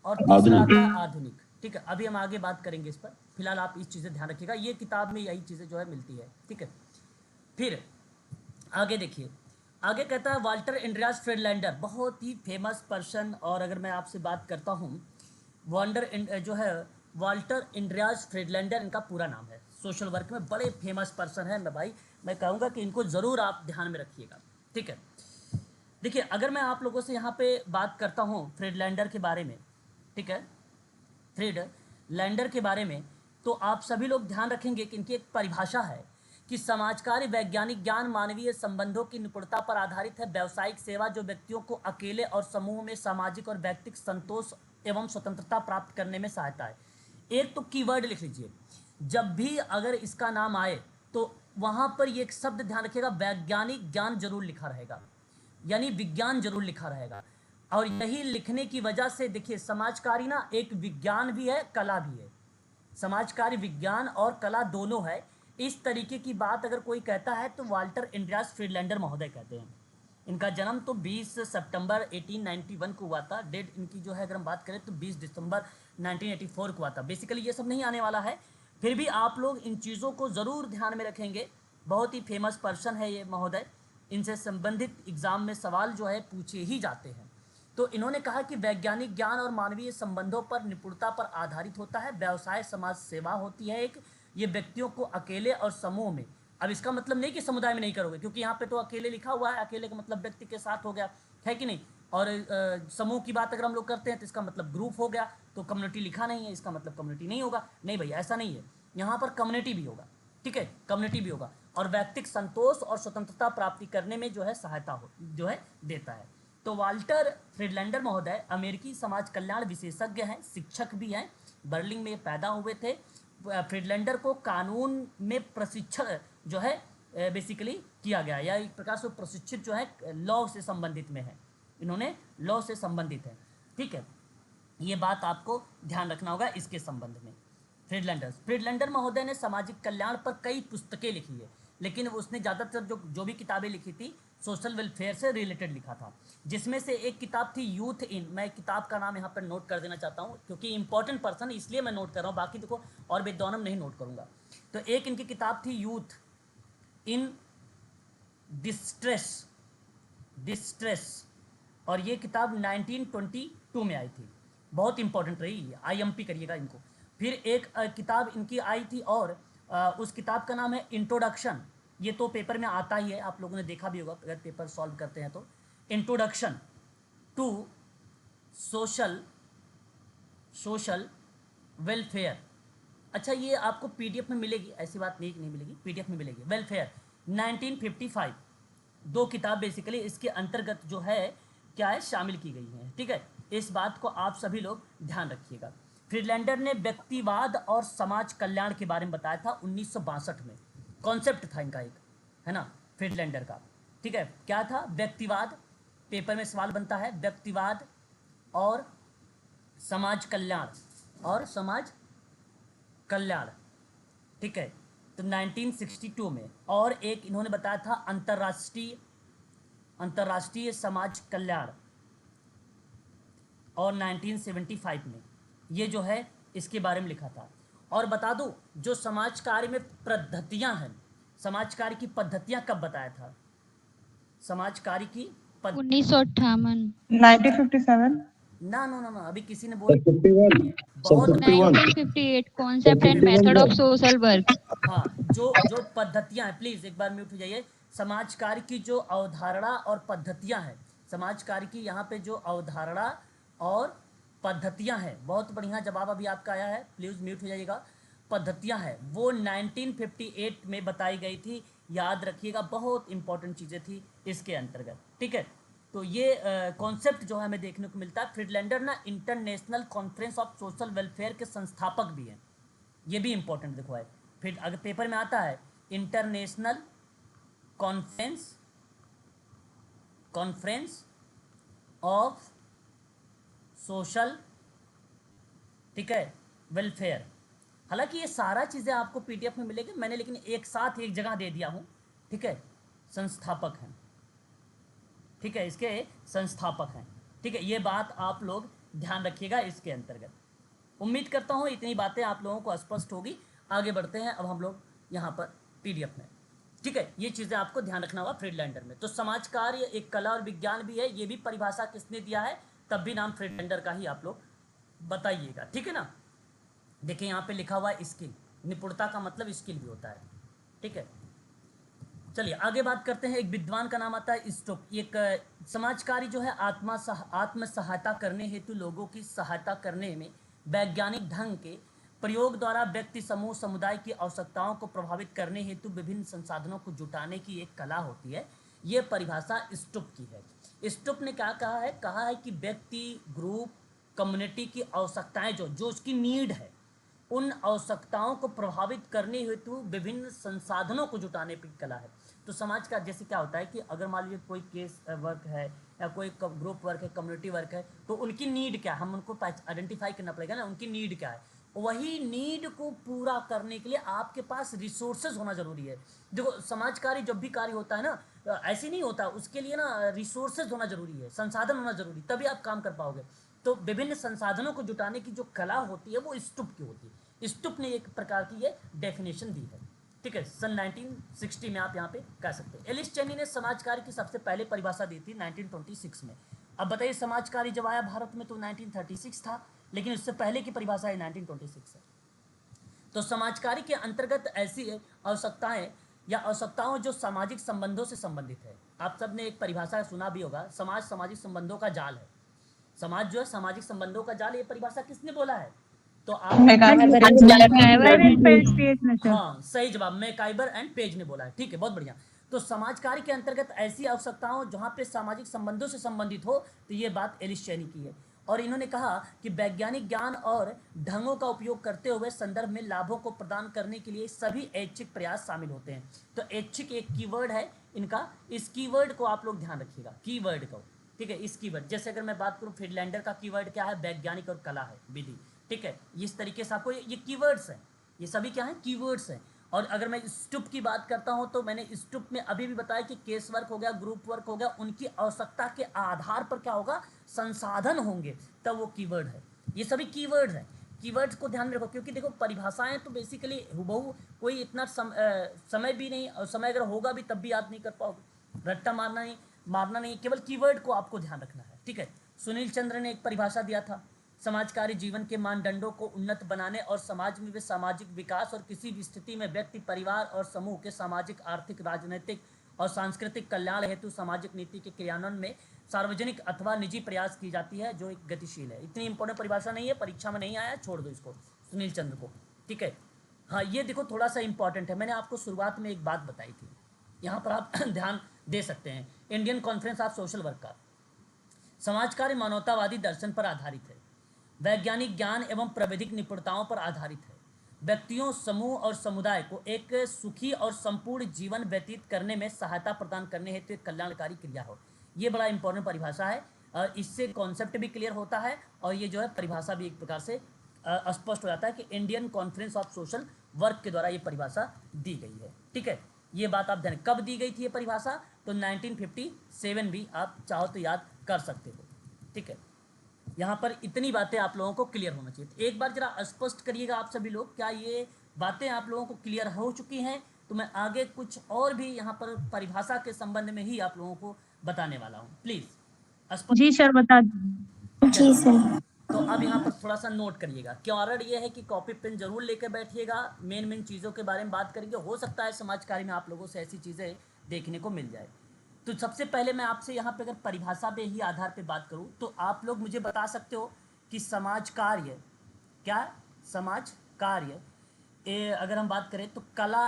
A: और तीसरा आता है आधुनिक। ठीक है, अभी हम आगे बात करेंगे इस पर, फिलहाल आप इस चीज़ें ध्यान रखिएगा, ये किताब में यही चीज़ें जो है मिलती है। ठीक है, फिर आगे देखिए, आगे कहता है वाल्टर एंड्रियास फ्रीडलैंडर, बहुत ही फेमस पर्सन। और अगर मैं आपसे बात करता हूँ, जो है वाल्टर एंड्रियास फ्रीडलैंडर इनका पूरा नाम है। सोशल वर्क में बड़े फेमस पर्सन है। मैं कहूँगा कि इनको ज़रूर आप ध्यान में रखिएगा। ठीक है, देखिए अगर मैं आप लोगों से यहाँ पे बात करता हूँ फ्रीडलैंडर के बारे में, ठीक है, लैंडर के बारे में, तो आप सभी लोग ध्यान रखेंगे कि इनकी एक परिभाषा है कि समाजकार्य वैज्ञानिक ज्ञान मानवीय संबंधों की निपुणता पर आधारित है, व्यावसायिक सेवा जो व्यक्तियों को अकेले और समूह में सामाजिक और व्यक्तिगत संतोष एवं स्वतंत्रता प्राप्त करने में सहायता है। एक तो कीवर्ड लिख लीजिए, जब भी अगर इसका नाम आए तो वहाँ पर ये एक शब्द ध्यान रखिएगा, वैज्ञानिक ज्ञान जरूर लिखा रहेगा, यानी विज्ञान जरूर लिखा रहेगा। और यही लिखने की वजह से देखिए, समाजकारी ना एक विज्ञान भी है, कला भी है। समाजकार्य विज्ञान और कला दोनों है। इस तरीके की बात अगर कोई कहता है तो वाल्टर एंड्रियास फ्रीडलैंडर महोदय कहते हैं। इनका जन्म तो 20 सितंबर 1891 को हुआ था। डेट इनकी जो है अगर हम बात करें तो 20 दिसंबर 1984 को हुआ था। बेसिकली ये सब नहीं आने वाला है, फिर भी आप लोग इन चीज़ों को ज़रूर ध्यान में रखेंगे। बहुत ही फेमस पर्सन है ये महोदय, इनसे संबंधित एग्ज़ाम में सवाल जो है पूछे ही जाते हैं। तो इन्होंने कहा कि वैज्ञानिक ज्ञान और मानवीय संबंधों पर निपुणता पर आधारित होता है, व्यवसाय समाज सेवा होती है एक, ये व्यक्तियों को अकेले और समूह में, अब इसका मतलब नहीं कि समुदाय में नहीं करोगे, क्योंकि यहाँ पे तो अकेले लिखा हुआ है, अकेले का मतलब व्यक्ति के साथ हो गया, है कि नहीं। और समूह की बात अगर हम लोग करते हैं तो इसका मतलब ग्रुप हो गया, तो कम्युनिटी लिखा नहीं है, इसका मतलब कम्युनिटी नहीं होगा। नहीं भैया, ऐसा नहीं है, यहाँ पर कम्युनिटी भी होगा, ठीक है, कम्युनिटी भी होगा। और व्यक्तिगत संतोष और स्वतंत्रता प्राप्ति करने में जो है सहायता हो जो है देता है। तो वाल्टर फ्रीडलैंडर महोदय अमेरिकी समाज कल्याण विशेषज्ञ हैं, शिक्षक भी हैं, बर्लिन में पैदा हुए थे। फ्रीडलैंडर को कानून में प्रशिक्षण जो है बेसिकली किया गया, या एक प्रकार से प्रशिक्षित जो है लॉ से संबंधित में है, इन्होंने लॉ से संबंधित है, ठीक है। ये बात आपको ध्यान रखना होगा इसके संबंध में। फ्रीडलैंडर महोदय ने सामाजिक कल्याण पर कई पुस्तकें लिखी है, लेकिन उसने ज़्यादातर जो भी किताबें लिखी थी सोशल वेलफेयर से रिलेटेड लिखा था, जिसमें से एक किताब थी यूथ इन। मैं किताब का नाम यहाँ पर नोट कर देना चाहता हूँ क्योंकि इंपॉर्टेंट पर्सन इसलिए मैं नोट कर रहा हूँ, बाकी देखो और विद्वानम नहीं नोट करूँगा। तो एक इनकी किताब थी यूथ इन डिस्ट्रेस, और ये किताब 1922 में आई थी, बहुत इंपॉर्टेंट रही, IMP करिएगा इनको। फिर एक किताब इनकी आई थी और उस किताब का नाम है इंट्रोडक्शन। ये तो पेपर में आता ही है, आप लोगों ने देखा भी होगा अगर पेपर सॉल्व करते हैं तो। Introduction to social welfare. अच्छा, ये आपको PDF में मिलेगी, ऐसी बात नहीं कि नहीं मिलेगी, PDF में मिलेगी। वेलफेयर 1955, दो किताब बेसिकली इसके अंतर्गत जो है क्या है शामिल की गई हैं, ठीक है। इस बात को आप सभी लोग ध्यान रखिएगा। फ्रीडलैंडर ने व्यक्तिवाद और समाज कल्याण के बारे में बताया था 1962 में, कॉन्सेप्ट था इनका एक, है ना, फ्रीडलैंडर का, ठीक है। क्या था? व्यक्तिवाद, पेपर में सवाल बनता है, व्यक्तिवाद और समाज कल्याण, ठीक है। तो 1962 में, और एक इन्होंने बताया था अंतर्राष्ट्रीय समाज कल्याण, और 1975 में ये जो है इसके बारे में लिखा था। और बता दूं, जो समाज कार्य में पद्धतियां हैं, समाज कार्य की पद्धतियां कब बताया था? समाज कार्य की
B: 1958
C: 1957
A: ना ना ना ना, अभी किसी ने बोल
E: 51
A: बहुत
B: 1958 concept and method of social work.
A: हाँ, जो पद्धतियां हैं, प्लीज एक बार म्यूट हो जाइए। समाज कार्य की जो अवधारणा और पद्धतियां हैं, समाज कार्य की यहाँ पे जो अवधारणा और पद्धतियां हैं, बहुत बढ़िया जवाब अभी आपका आया है, प्लीज म्यूट हो जाइएगा। पद्धतियां हैं वो 1958 में बताई गई थी, याद रखिएगा, बहुत इंपॉर्टेंट चीज़ें थी इसके अंतर्गत, ठीक है। तो ये कॉन्सेप्ट जो है हमें देखने को मिलता है। फ्रीडलैंडर ना international conference of social welfare के संस्थापक भी हैं, ये भी इंपॉर्टेंट देखो है। फिर अगर पेपर में आता है इंटरनेशनल कॉन्फ्रेंस ऑफ सोशल, ठीक है, वेलफेयर। हालांकि ये सारा चीज़ें आपको PDF में मिलेगी, मैंने लेकिन एक साथ एक जगह दे दिया हूँ, ठीक है। संस्थापक हैं, ठीक है, इसके संस्थापक हैं, ठीक है। ये बात आप लोग ध्यान रखिएगा इसके अंतर्गत। उम्मीद करता हूँ इतनी बातें आप लोगों को स्पष्ट होगी। आगे बढ़ते हैं अब हम लोग यहाँ पर PDF में, ठीक है। ये चीज़ें आपको ध्यान रखना होगा फ्रीडलैंडर में। तो समाज कार्य एक कला और विज्ञान भी है, ये भी परिभाषा किसने दिया है, तब भी नाम फ्रीडलैंडर का ही आप लोग बताइएगा, ठीक है ना। देखिए यहाँ पे लिखा हुआ है स्किल, निपुणता का मतलब स्किल भी होता है, ठीक है। चलिए आगे बात करते हैं। एक विद्वान का नाम आता है स्टोक। एक समाजकारी जो है आत्म सहायता करने हेतु लोगों की सहायता करने में वैज्ञानिक ढंग के प्रयोग द्वारा व्यक्ति समूह समुदाय की आवश्यकताओं को प्रभावित करने हेतु विभिन्न संसाधनों को जुटाने की एक कला होती है। ये परिभाषा स्टुप की है। स्टुप ने क्या कहा है कि व्यक्ति, ग्रुप, कम्युनिटी की आवश्यकताएं जो उसकी नीड है, उन आवश्यकताओं को प्रभावित करने हेतु विभिन्न संसाधनों को जुटाने की कला है। तो समाज का जैसे क्या होता है कि अगर मान लीजिए कोई केस वर्क है या कोई ग्रुप वर्क है, कम्युनिटी वर्क है, तो उनकी नीड क्या है, हम उनको आइडेंटिफाई करना पड़ेगा ना, उनकी नीड क्या है। वही नीड को पूरा करने के लिए आपके पास रिसोर्सेज होना जरूरी है। देखो, समाज कार्य जब भी कार्य होता है ना, ऐसे नहीं होता, उसके लिए ना रिसोर्सेज होना जरूरी है, संसाधन होना जरूरी, तभी आप काम कर पाओगे। तो विभिन्न संसाधनों को जुटाने की जो कला होती है वो स्टुप की होती है। स्टुप ने एक प्रकार की ये डेफिनेशन दी है, ठीक है, सन 1960 में आप यहाँ पे कह सकते हैं। एलिस चेनी ने समाज कार्य की सबसे पहले परिभाषा दी थी 1926 में। अब बताइए, समाज कार्य जब आया भारत में तो 1936 था, लेकिन उससे पहले की परिभाषा है 1926 है। तो समाज कार्य के अंतर्गत ऐसी आवश्यकताएं या आवश्यकताओं जो सामाजिक संबंधों से संबंधित है। आप सब ने एक परिभाषा सुना भी होगा, समाज सामाजिक संबंधों का जाल है। समाज जो है सामाजिक संबंधों का जाल, ये परिभाषा किसने बोला है? तो आप हाँ, सही जवाब मैकाइबर एंड पेज ने बोला है, ठीक है, बहुत बढ़िया। तो समाज कार्य के अंतर्गत ऐसी आवश्यकताओं जहां पे सामाजिक संबंधों से संबंधित हो, तो ये बात एलिस चेनी की है। और इन्होंने कहा कि वैज्ञानिक ज्ञान और ढंगों का उपयोग करते हुए संदर्भ में लाभों को प्रदान करने के लिए सभी ऐच्छिक प्रयास शामिल होते हैं। तो ऐच्छिक एक कीवर्ड है इनका, इस कीवर्ड को आप लोग ध्यान रखिएगा, कीवर्ड को, ठीक है। इस कीवर्ड जैसे अगर मैं बात करूं, फिनलैंडर का कीवर्ड क्या है? वैज्ञानिक और कला है, विधि, ठीक है। इस तरीके से आपको ये कीवर्ड्स हैं, ये सभी क्या हैं? कीवर्ड्स हैं। और अगर मैं स्टुप की बात करता हूं तो मैंने स्टुप में अभी भी बताया कि केस वर्क हो गया, ग्रुप वर्क हो गया, उनकी आवश्यकता के आधार पर क्या होगा? संसाधन होंगे, तब वो कीवर्ड है। ये सभी कीवर्ड हैं। कीवर्ड्स को ध्यान में रखो, क्योंकि देखो परिभाषाएं तो बेसिकली हुबहू कोई इतना समय भी नहीं, और समय अगर होगा भी तब भी याद नहीं कर पाओगे। रट्टा मारना नहीं, केवल कीवर्ड को आपको ध्यान रखना है, ठीक है। सुनील चंद्र ने एक परिभाषा दिया था, समाज कार्य जीवन के मानदंडों को उन्नत बनाने और समाज में वे सामाजिक विकास और किसी भी स्थिति में व्यक्ति, परिवार और समूह के सामाजिक, आर्थिक, राजनीतिक और सांस्कृतिक कल्याण हेतु सामाजिक नीति के क्रियान्वयन में सार्वजनिक अथवा निजी प्रयास की जाती है, जो एक गतिशील है। इतनी इंपॉर्टेंट परिभाषा नहीं है, परीक्षा में नहीं आया, छोड़ दो इसको, सुनील चंद्र को, ठीक है। हाँ, ये देखो थोड़ा सा इंपॉर्टेंट है, मैंने आपको शुरुआत में एक बात बताई थी, यहाँ पर आप ध्यान दे सकते हैं। Indian conference of social work का समाज कार्य मानवतावादी दर्शन पर आधारित है, वैज्ञानिक ज्ञान एवं प्राविधिक निपुणताओं पर आधारित है, व्यक्तियों, समूह और समुदाय को एक सुखी और संपूर्ण जीवन व्यतीत करने में सहायता प्रदान करने हेतु एक कल्याणकारी क्रिया हो। ये बड़ा इंपॉर्टेंट परिभाषा है, और इससे कॉन्सेप्ट भी क्लियर होता है, और ये जो है परिभाषा भी एक प्रकार से स्पष्ट हो जाता है कि Indian conference of social work के द्वारा ये परिभाषा दी गई है, ठीक है। ये बात आप ध्यान, कब दी गई थी ये परिभाषा? तो 1957 भी आप चाहो तो याद कर सकते हो, ठीक है। यहाँ पर इतनी बातें आप लोगों को क्लियर होना चाहिए। तो एक बार जरा स्पष्ट करिएगा आप सभी लोग, क्या ये बातें आप लोगों को क्लियर हो चुकी हैं? तो मैं आगे कुछ और भी यहाँ पर परिभाषा के संबंध में ही आप लोगों को बताने वाला हूँ, प्लीज स्पष्ट।
C: जी सर, बता
E: जी सर।
A: तो अब यहाँ पर थोड़ा सा नोट करिएगा। कारण ये है कि कॉपी पेन जरूर लेकर बैठिएगा, मेन चीज़ों के बारे में बात करेंगे। हो सकता है समाज कार्य में आप लोगों से ऐसी चीज़ें देखने को मिल जाए। तो सबसे पहले मैं आपसे यहाँ पे अगर परिभाषा पे ही आधार पे बात करूँ, तो आप लोग मुझे बता सकते हो कि समाज कार्य क्या? समाज कार्य अगर हम बात करें तो कला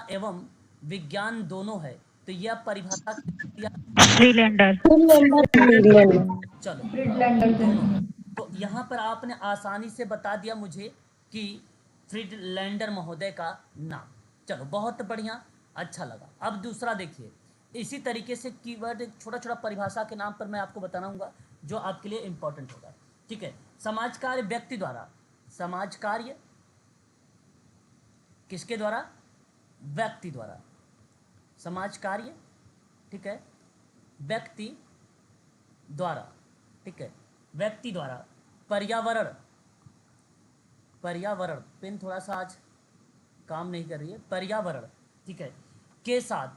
A: एवं विज्ञान दोनों है, तो यह परिभाषा चलो दोनों। तो यहाँ पर आपने आसानी से बता दिया मुझे कि फ्रीडलैंडर महोदय का नाम। चलो बहुत बढ़िया, अच्छा लगा। अब दूसरा देखिए, इसी तरीके से कीवर्ड छोटा छोटा परिभाषा के नाम पर मैं आपको बताऊंगा जो आपके लिए इंपॉर्टेंट होगा, ठीक है। समाज कार्य व्यक्ति द्वारा, समाज कार्य किसके द्वारा? व्यक्ति द्वारा। समाज कार्य, ठीक है, व्यक्ति द्वारा, ठीक है, व्यक्ति द्वारा। पर्यावरण पेन थोड़ा सा आज काम नहीं कर रही है। पर्यावरण, ठीक है, के साथ,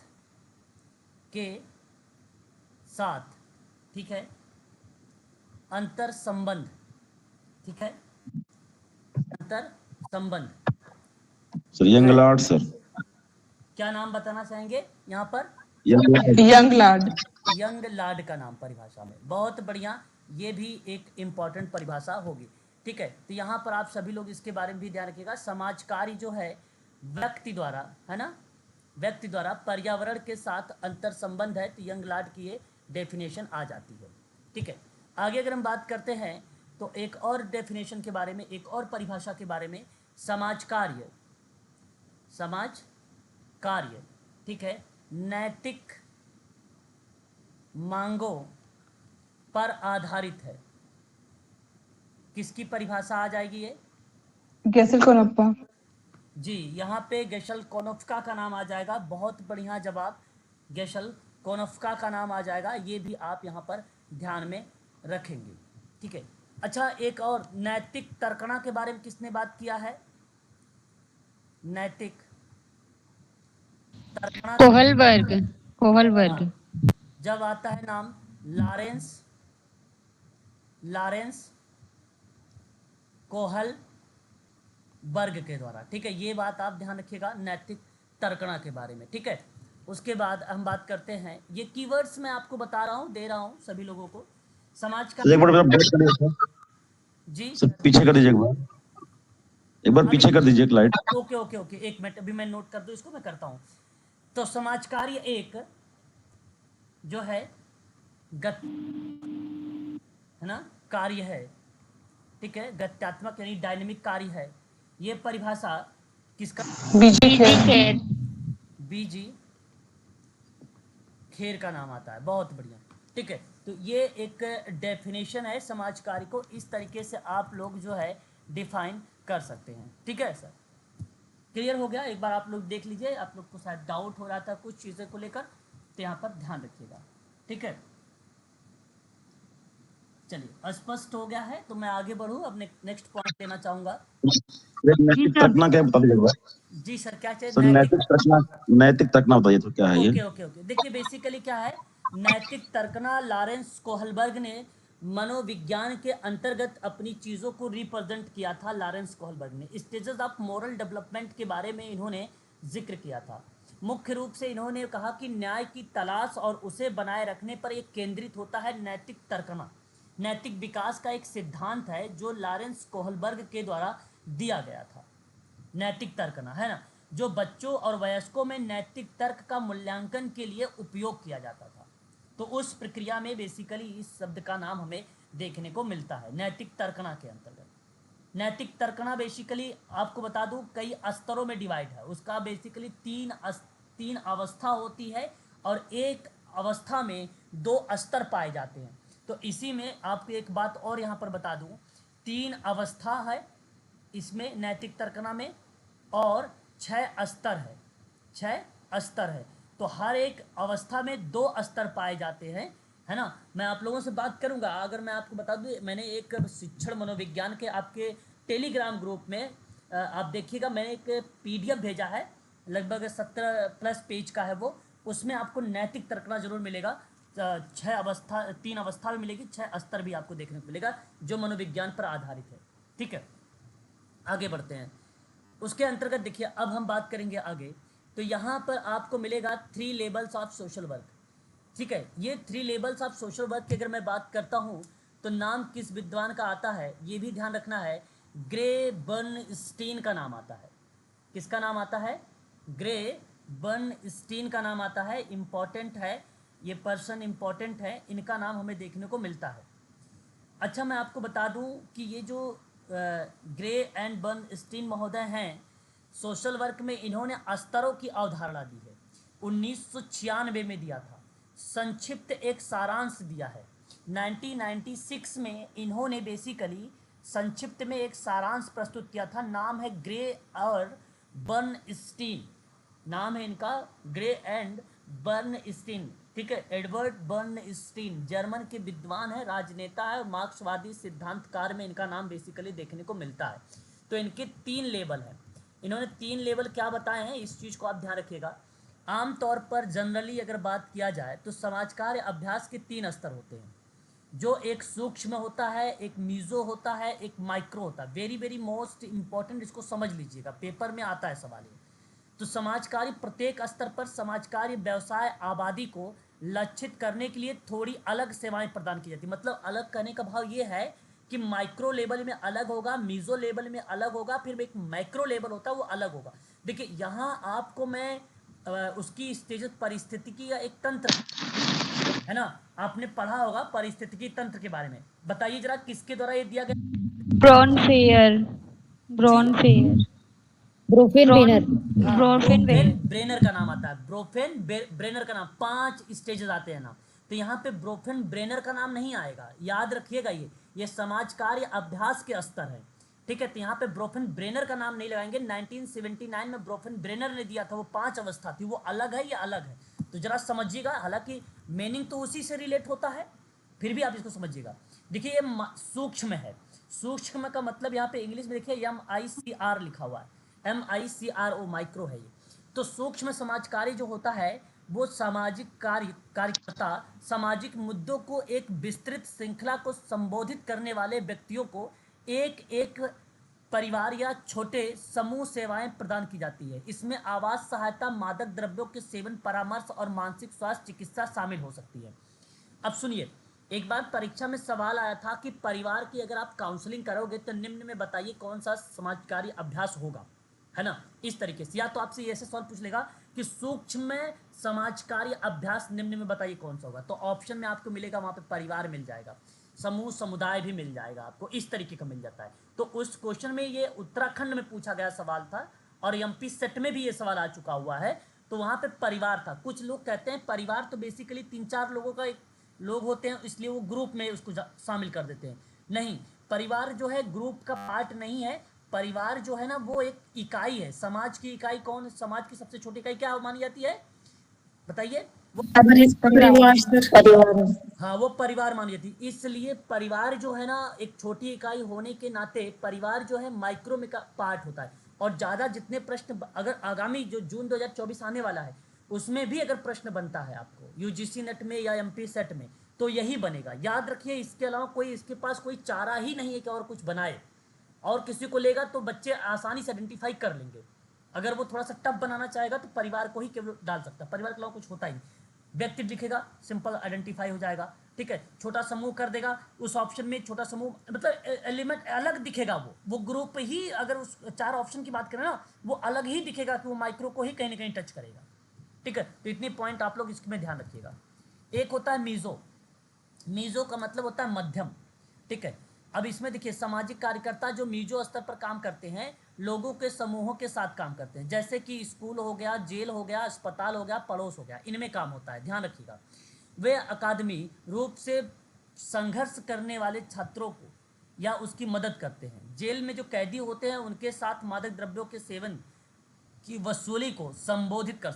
A: ठीक है, अंतर संबंध, ठीक है, अंतर संबंध।
F: सर यंग लॉर्ड सर,
A: क्या नाम बताना चाहेंगे यहाँ पर?
G: यंग
A: यंग लार्ड का नाम परिभाषा में। बहुत बढ़िया, ये भी एक इम्पॉर्टेंट परिभाषा होगी। ठीक है। तो यहाँ पर आप सभी लोग इसके बारे में भी ध्यान रखिएगा। समाज कार्य जो है व्यक्ति द्वारा, है ना, व्यक्ति द्वारा पर्यावरण के साथ अंतर संबंध है, तो यंगलाड की ये डेफिनेशन आ जाती है। ठीक है, आगे अगर हम बात करते हैं तो एक और डेफिनेशन के बारे में, एक और परिभाषा के बारे में, समाज कार्य, समाज कार्य, ठीक है, नैतिक मांगों पर आधारित है। किसकी परिभाषा आ जाएगी ये?
C: गेसेल-कोनप्पा।
A: जी, यहाँ पे गेशेल-कोनोफ्का का नाम आ जाएगा। बहुत बढ़िया जवाब, गेशेल-कोनोफ्का का नाम आ जाएगा। ये भी आप यहाँ पर ध्यान में रखेंगे। ठीक है, अच्छा एक और नैतिक तर्कणा के बारे में किसने बात किया है? नैतिक तर्कणा
B: कोहलबर्ग, कोहलबर्ग।
A: हाँ, जब आता है नाम लॉरेंस कोहल वर्ग के द्वारा। ठीक है, ये बात आप ध्यान रखिएगा नैतिक तर्कणा के बारे में। ठीक है, उसके बाद हम बात करते हैं, ये कीवर्ड्स मैं आपको बता रहा हूँ, दे रहा हूँ सभी लोगों को। समाज का
F: सर एक बार मेरा बैक कर दीजिए सर।
A: जी
F: सर पीछे कर दीजिए एक बार पीछे कर दीजिए लाइट।
A: ओके ओके ओके, एक मिनट, अभी मैं नोट कर दूँ इसको, मैं करता हूँ। तो समाज कार्य एक जो है है ना, कार्य है। ठीक है, गत्यात्मक यानी डायनेमिक कार्य है। ये परिभाषा किसका?
B: बीजी खेर।
A: बीजी खेर का नाम आता है। बहुत बढ़िया। ठीक है, तो ये एक डेफिनेशन है समाज कार्य को, इस तरीके से आप लोग जो है डिफाइन कर सकते हैं। ठीक है सर, क्लियर हो गया? एक बार आप लोग देख लीजिए, आप लोग को शायद डाउट हो रहा था कुछ चीज़ें को लेकर, तो यहाँ पर ध्यान रखिएगा। ठीक है, चलिए स्पष्ट हो गया है, तो मैं आगे बढ़ूँ, अब नेक्स्ट पॉइंट लेना चाहूँगा।
F: नैतिक तर्कणा क्या बता दीजिए।
A: जी सर, क्या चाहिए?
F: सर नैतिक तर्कणा बताइए तो क्या है ये?
A: ओके ओके ओके, देखिए बेसिकली क्या है नैतिक तर्कना, लॉरेंस कोहलबर्ग ने मनोविज्ञान के अंतर्गत अपनी चीज़ों को रिप्रेजेंट किया था। लॉरेंस कोहलबर्ग ने स्टेजेस ऑफ मॉरल डेवलपमेंट के बारे में इन्होंने जिक्र किया था। मुख्य रूप से इन्होंने कहा कि न्याय की तलाश और उसे बनाए रखने पर एक केंद्रित होता है नैतिक तर्कना। नैतिक विकास का एक सिद्धांत है जो लॉरेंस कोहलबर्ग के द्वारा दिया गया था। नैतिक तर्कना है ना, जो बच्चों और वयस्कों में नैतिक तर्क का मूल्यांकन के लिए उपयोग किया जाता था। तो उस प्रक्रिया में बेसिकली इस शब्द का नाम हमें देखने को मिलता है नैतिक तर्कना के अंतर्गत। नैतिक तर्कना बेसिकली आपको बता दूं कई स्तरों में डिवाइड है। उसका बेसिकली तीन अवस्था होती है और एक अवस्था में 2 स्तर पाए जाते हैं। तो इसी में आपको एक बात और यहाँ पर बता दूं, 3 अवस्था है इसमें नैतिक तर्कना में और 6 स्तर है, 6 स्तर है। तो हर एक अवस्था में 2 स्तर पाए जाते हैं, है ना। मैं आप लोगों से बात करूंगा, अगर मैं आपको बता दूं, मैंने एक शिक्षण मनोविज्ञान के आपके टेलीग्राम ग्रुप में आप देखिएगा, मैंने एक PDF भेजा है, लगभग 17+ पेज का है वो। उसमें आपको नैतिक तर्कना जरूर मिलेगा। 6 अवस्था, 3 अवस्था भी मिलेगी, 6 स्तर भी आपको देखने को मिलेगा जो मनोविज्ञान पर आधारित है। ठीक है, आगे बढ़ते हैं। उसके अंतर्गत देखिए, अब हम बात करेंगे आगे, तो यहाँ पर आपको मिलेगा 3 लेवल्स ऑफ सोशल वर्क। ठीक है, ये 3 लेवल्स ऑफ सोशल वर्क की अगर मैं बात करता हूँ तो नाम किस विद्वान का आता है ये भी ध्यान रखना है। ग्रे बर्नस्टीन का नाम आता है। किसका नाम आता है? ग्रे बर्नस्टीन का नाम आता है। इम्पॉर्टेंट है, ये पर्सन इम्पॉर्टेंट है, इनका नाम हमें देखने को मिलता है। अच्छा, मैं आपको बता दूं कि ये जो ग्रे एंड बर्नस्टीन महोदय हैं, सोशल वर्क में इन्होंने स्तरों की अवधारणा दी है। 1996 में दिया था, संक्षिप्त एक सारांश दिया है। 1996 में इन्होंने बेसिकली संक्षिप्त में एक सारांश प्रस्तुत किया था। नाम है ग्रे और बर्नस्टीन, नाम है इनका ग्रे एंड बर्नस्टीन। ठीक है, एडवर्ड बर्नस्टीन जर्मन के विद्वान है, राजनेता है, मार्क्सवादी सिद्धांतकार में इनका नाम बेसिकली देखने को मिलता है। तो इनके 3 लेवल हैं। इन्होंने 3 लेवल क्या बताए हैं, इस चीज़ को आप ध्यान रखिएगा। आमतौर पर जनरली अगर बात किया जाए तो समाज कार्य अभ्यास के 3 स्तर होते हैं, जो एक सूक्ष्म होता है, एक मीजो होता है, एक माइक्रो होता है। वेरी वेरी मोस्ट इंपॉर्टेंट, इसको समझ लीजिएगा, पेपर में आता है सवाल ये। तो समाज कार्य प्रत्येक स्तर पर समाज कार्य व्यवसाय आबादी को लक्षित करने के लिए थोड़ी अलग सेवाएं प्रदान की जाती है। मतलब अलग कहने का भाव ये है कि माइक्रो लेवल में अलग होगा, मीजो लेवल में अलग होगा, फिर एक मैक्रो लेवल होता है वो अलग होगा। देखिए यहाँ आपको मैं उसकी स्टेज परिस्थितिकी का एक तंत्र है ना, आपने पढ़ा होगा परिस्थितिकी तंत्र के बारे में, बताइए जरा किसके द्वारा ये दिया गया?
B: ब्रॉनफेयर ब्रॉनफेयर
E: ब्रोफेन बेनर।
A: हाँ,
B: ब्रोफेन
A: ब्रोफेन ब्रेनर का नाम आता है, ब्रोफेन ब्रेनर का नाम, 5 स्टेजेस आते हैं ना, तो यहाँ पे ब्रोफेन ब्रेनर का नाम नहीं आएगा, याद रखिएगा ये समाज कार्य अभ्यास के स्तर है, ठीक है। तो यहाँ पे ब्रोफेन ब्रेनर का नाम नहीं लगाएंगे। 1979 में ब्रोफेन ब्रेनर ने दिया था, वो 5 अवस्था थी, वो अलग है, ये अलग है, तो जरा समझिएगा, हालांकि मीनिंग तो उसी से रिलेट होता है, फिर भी आप इसको समझिएगा। देखिए ये सूक्ष्म है, सूक्ष्म का मतलब यहाँ पे इंग्लिश में देखिए MICR लिखा हुआ है, MICRO माइक्रो है ये। तो सूक्ष्म समाज कार्य जो होता है वो सामाजिक कार्यकर्ता सामाजिक मुद्दों को एक विस्तृत श्रृंखला को संबोधित करने वाले व्यक्तियों को एक एक परिवार या छोटे समूह सेवाएं प्रदान की जाती है। इसमें आवास सहायता, मादक द्रव्यों के सेवन, परामर्श और मानसिक स्वास्थ्य चिकित्सा शामिल हो सकती है। अब सुनिए, एक बार परीक्षा में सवाल आया था कि परिवार की अगर आप काउंसलिंग करोगे तो निम्न में बताइए कौन सा समाजकारी अभ्यास होगा, है ना, इस तरीके से। या तो आपसे ऐसे सवाल पूछ लेगा कि सूक्ष्म समाजकारी अभ्यास निम्न में बताइए कौन सा होगा, तो ऑप्शन में आपको मिलेगा वहां पे परिवार मिल जाएगा, समूह समुदाय भी मिल जाएगा आपको, इस तरीके का मिल जाता है। तो उस क्वेश्चन में ये उत्तराखंड में पूछा गया सवाल था और MP सेट में भी ये सवाल आ चुका हुआ है, तो वहां पे परिवार था। कुछ लोग कहते हैं परिवार तो बेसिकली 3-4 लोगों का लोग होते हैं, इसलिए वो ग्रुप में उसको शामिल कर देते हैं। नहीं, परिवार जो है ग्रुप का पार्ट नहीं है, परिवार जो है ना वो एक इकाई है, समाज की इकाई। कौन समाज की सबसे छोटी इकाई क्या मानी जाती है, बताइए? वो
C: परिवार।
A: हाँ, वो परिवार मानी जाती है। इसलिए परिवार जो है ना एक छोटी इकाई होने के नाते परिवार जो है माइक्रो में का पार्ट होता है। और ज़्यादा जितने प्रश्न अगर आगामी जो जून 2024 आने वाला है उसमें भी अगर प्रश्न बनता है आपको UGC नेट में या MP सेट में, तो यही बनेगा, याद रखिए। इसके अलावा कोई इसके पास कोई चारा ही नहीं है कि और कुछ बनाए, और किसी को लेगा तो बच्चे आसानी से आइडेंटिफाई कर लेंगे। अगर वो थोड़ा सा टफ बनाना चाहेगा तो परिवार को ही केवल डाल सकता है, परिवार के अलावा कुछ होता ही नहीं। व्यक्ति लिखेगा, सिंपल आइडेंटिफाई हो जाएगा, ठीक है। छोटा समूह कर देगा, उस ऑप्शन में छोटा समूह मतलब एलिमेंट अलग दिखेगा, वो ग्रुप ही, अगर उस 4 ऑप्शन की बात करें ना, वो अलग ही दिखेगा कि वो माइक्रो को ही कहीं ना कहीं टच करेगा, ठीक है। तो इतनी पॉइंट आप लोग इसमें ध्यान रखिएगा। एक होता है मीजो, मीजो का मतलब होता है मध्यम, ठीक है। अब इसमें देखिए सामाजिक कार्यकर्ता जो मीजो स्तर पर काम करते हैं, लोगों के समूहों के साथ काम करते हैं, जैसे कि स्कूल हो गया, जेल हो गया, अस्पताल हो गया, पड़ोस हो गया, इनमें काम होता है, ध्यान रखिएगा। वे अकादमी रूप से संघर्ष करने वाले छात्रों को या उसकी मदद करते हैं। जेल में जो कैदी होते हैं उनके साथ मादक द्रव्यों के सेवन की वसूली को संबोधित कर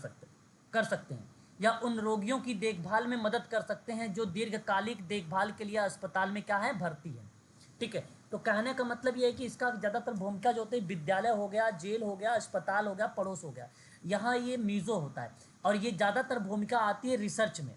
A: सकते हैं, या उन रोगियों की देखभाल में मदद कर सकते हैं जो दीर्घकालिक देखभाल के लिए अस्पताल में क्या है, भर्ती है, ठीक है। तो कहने का मतलब ये है कि इसका ज़्यादातर भूमिका जो होती है विद्यालय हो गया, जेल हो गया, अस्पताल हो गया, पड़ोस हो गया, यहाँ ये मीजो होता है। और ये ज़्यादातर भूमिका आती है रिसर्च में।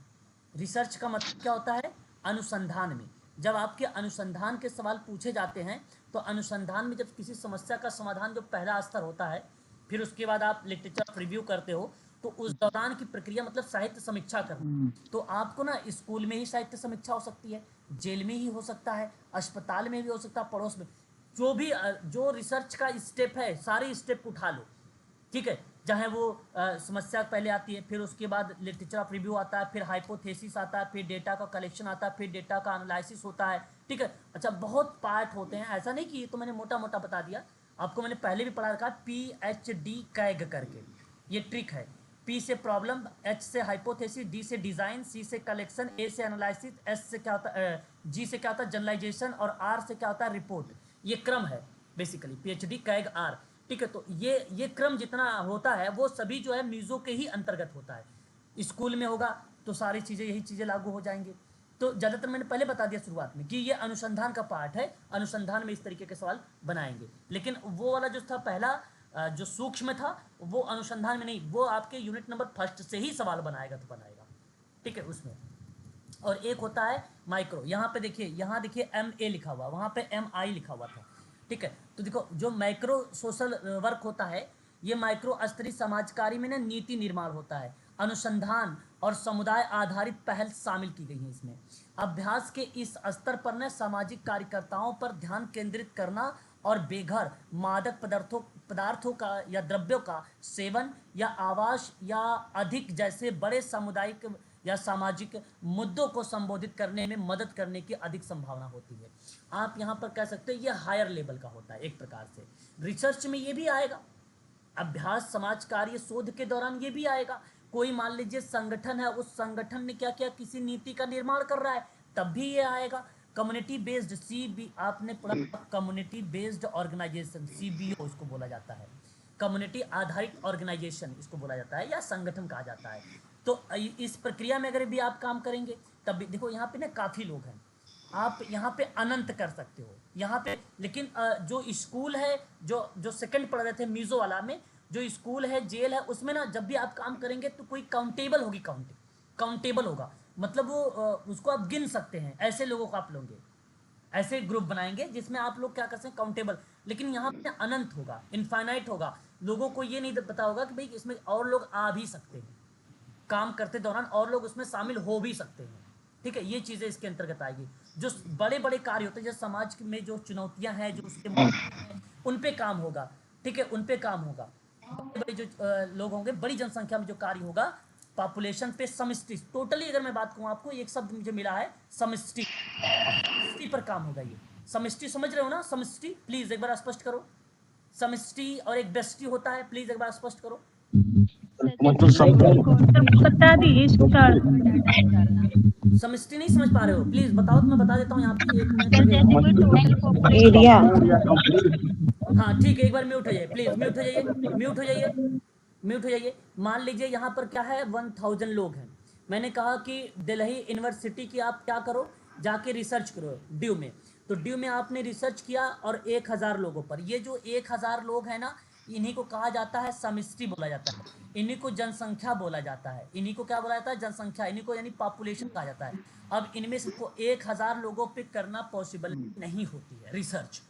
A: रिसर्च का मतलब क्या होता है, अनुसंधान में। जब आपके अनुसंधान के सवाल पूछे जाते हैं तो अनुसंधान में जब किसी समस्या का समाधान जो पहला स्तर होता है, फिर उसके बाद आप लिटरेचर रिव्यू करते हो, तो उस दौरान की प्रक्रिया मतलब साहित्य समीक्षा करना। तो आपको ना स्कूल में ही साहित्य समीक्षा हो सकती है, जेल में ही हो सकता है, अस्पताल में भी हो सकता है, पड़ोस में, जो भी जो रिसर्च का स्टेप है सारे स्टेप उठा लो, ठीक है। चाहे वो समस्या पहले आती है, फिर उसके बाद लिटरेचर ऑफ रिव्यू आता है, फिर हाइपोथेसिस आता है, फिर डेटा का कलेक्शन आता है, फिर डेटा का एनालिसिस होता है, ठीक है। अच्छा, बहुत पार्ट होते हैं, ऐसा नहीं कि तो मैंने मोटा मोटा बता दिया आपको, मैंने पहले भी पढ़ा रखा PhD कैग करके, ये ट्रिक है। P से प्रॉब्लम, H से हाइपोथेसिस, D से डिजाइन, C से कलेक्शन, A से एनालिसिस, S से क्या होता है, G से क्या होता है जनरलाइजेशन, और R से क्या होता है रिपोर्ट। ये क्रम है बेसिकली PhD कैग R, ठीक है। तो ये क्रम जितना होता है वो सभी जो है मीजो के ही अंतर्गत होता है। स्कूल में होगा तो सारी चीज़ें यही चीज़ें लागू हो जाएंगी। तो ज़्यादातर मैंने पहले बता दिया शुरुआत में कि ये अनुसंधान का पार्ट है, अनुसंधान में इस तरीके के सवाल बनाएंगे। लेकिन वो वाला जो था पहला जो सूक्ष्म था वो अनुसंधान में नहीं, वो आपके यूनिट नंबर 1 से ही सवाल बनाएगा तो बनाएगा, ठीक है उसमें। और एक होता है माइक्रो, यहाँ पे देखिए, यहाँ देखिए MA लिखा हुआ, वहाँ पे MI लिखा हुआ था, ठीक है। तो देखो जो माइक्रो सोशल वर्क होता है, ये माइक्रो स्तरीय समाज कार्य में ना नीति निर्माण होता है। अनुसंधान और समुदाय आधारित पहल शामिल की गई है इसमें। अभ्यास के इस स्तर पर न सामाजिक कार्यकर्ताओं पर ध्यान केंद्रित करना और बेघर मादक पदार्थों का या द्रव्यों का सेवन या आवास या अधिक जैसे बड़े सामुदायिक या सामाजिक मुद्दों को संबोधित करने में मदद करने की अधिक संभावना होती है। आप यहाँ पर कह सकते हो ये हायर लेवल का होता है एक प्रकार से। रिसर्च में ये भी आएगा, अभ्यास समाज कार्य शोध के दौरान ये भी आएगा। कोई मान लीजिए संगठन है, उस संगठन ने क्या किया, किसी नीति का निर्माण कर रहा है, तब भी ये आएगा। कम्युनिटी बेस्ड आपने पढ़ा, कम्युनिटी बेस्ड ऑर्गेनाइजेशन CBO इसको बोला जाता है, कम्युनिटी आधारित ऑर्गेनाइजेशन इसको बोला जाता है या संगठन कहा जाता है। तो इस प्रक्रिया में अगर भी आप काम करेंगे तब भी देखो यहाँ पे ना काफ़ी लोग हैं, आप यहाँ पे अनंत कर सकते हो यहाँ पे। लेकिन जो स्कूल है, जो सेकंड पढ़ रहे थे मीज़ो वाला में, जो स्कूल है जेल है, उसमें ना जब भी आप काम करेंगे तो कोई काउंटेबल होगी, काउंटेबल होगा, मतलब वो उसको आप गिन सकते हैं। ऐसे लोगों को आप लोगे, ऐसे ग्रुप बनाएंगे जिसमें आप लोग क्या कर सकते हैं, काउंटेबल। लेकिन यहाँ पे अनंत होगा, इनफाइनाइट होगा, लोगों को ये नहीं पता होगा कि भाई इसमें और लोग आ भी सकते हैं, काम करते दौरान और लोग उसमें शामिल हो भी सकते हैं। ठीक है, ये चीज़ें इसके अंतर्गत आएगी। जो बड़े बड़े कार्य होते हैं, जो समाज में जो चुनौतियां हैं, जो उसके हैं, उन पे काम होगा। ठीक है, उन पे काम होगा। बड़े बड़े जो लोग होंगे, बड़ी जनसंख्या में जो कार्य होगा, पॉपुलेशन पे समष्टि, टोटली अगर मैं बात कहूँ आपको, एक शब्द मुझे मिला है समष्टि, समष्टि पर काम होगा। ये समष्टि समझ रहे हो ना, समष्टि प्लीज एक बार स्पष्ट करो। समष्टि और एक व्यष्टि होता है, प्लीज एक बार स्पष्ट करो।
F: मतलब
A: समष्टि नहीं समझ पा रहे हो, प्लीज बताओ तो मैं बता देता हूँ यहाँ पे। एक मिनट
C: एरिया।
A: हाँ ठीक है, एक बार म्यूट हो जाइए प्लीज, म्यूट हो जाइए, म्यूट हो जाइए, म्यूट हो जाइए। मान लीजिए यहाँ पर क्या है, 1000 लोग हैं। मैंने कहा कि दिल्ली यूनिवर्सिटी की आप क्या करो, जाके रिसर्च करो ड्यू में। तो ड्यू में आपने रिसर्च किया और 1000 लोगों पर, ये जो 1000 लोग हैं ना, इन्हीं को कहा जाता है समष्टि बोला जाता है, इन्हीं को जनसंख्या बोला जाता है, इन्हीं को क्या बोला जाता है, जनसंख्या, इन्हीं को यानी पॉपुलेशन कहा जाता है। अब इनमें से 1000 लोगों पे करना पॉसिबल नहीं होती है रिसर्च,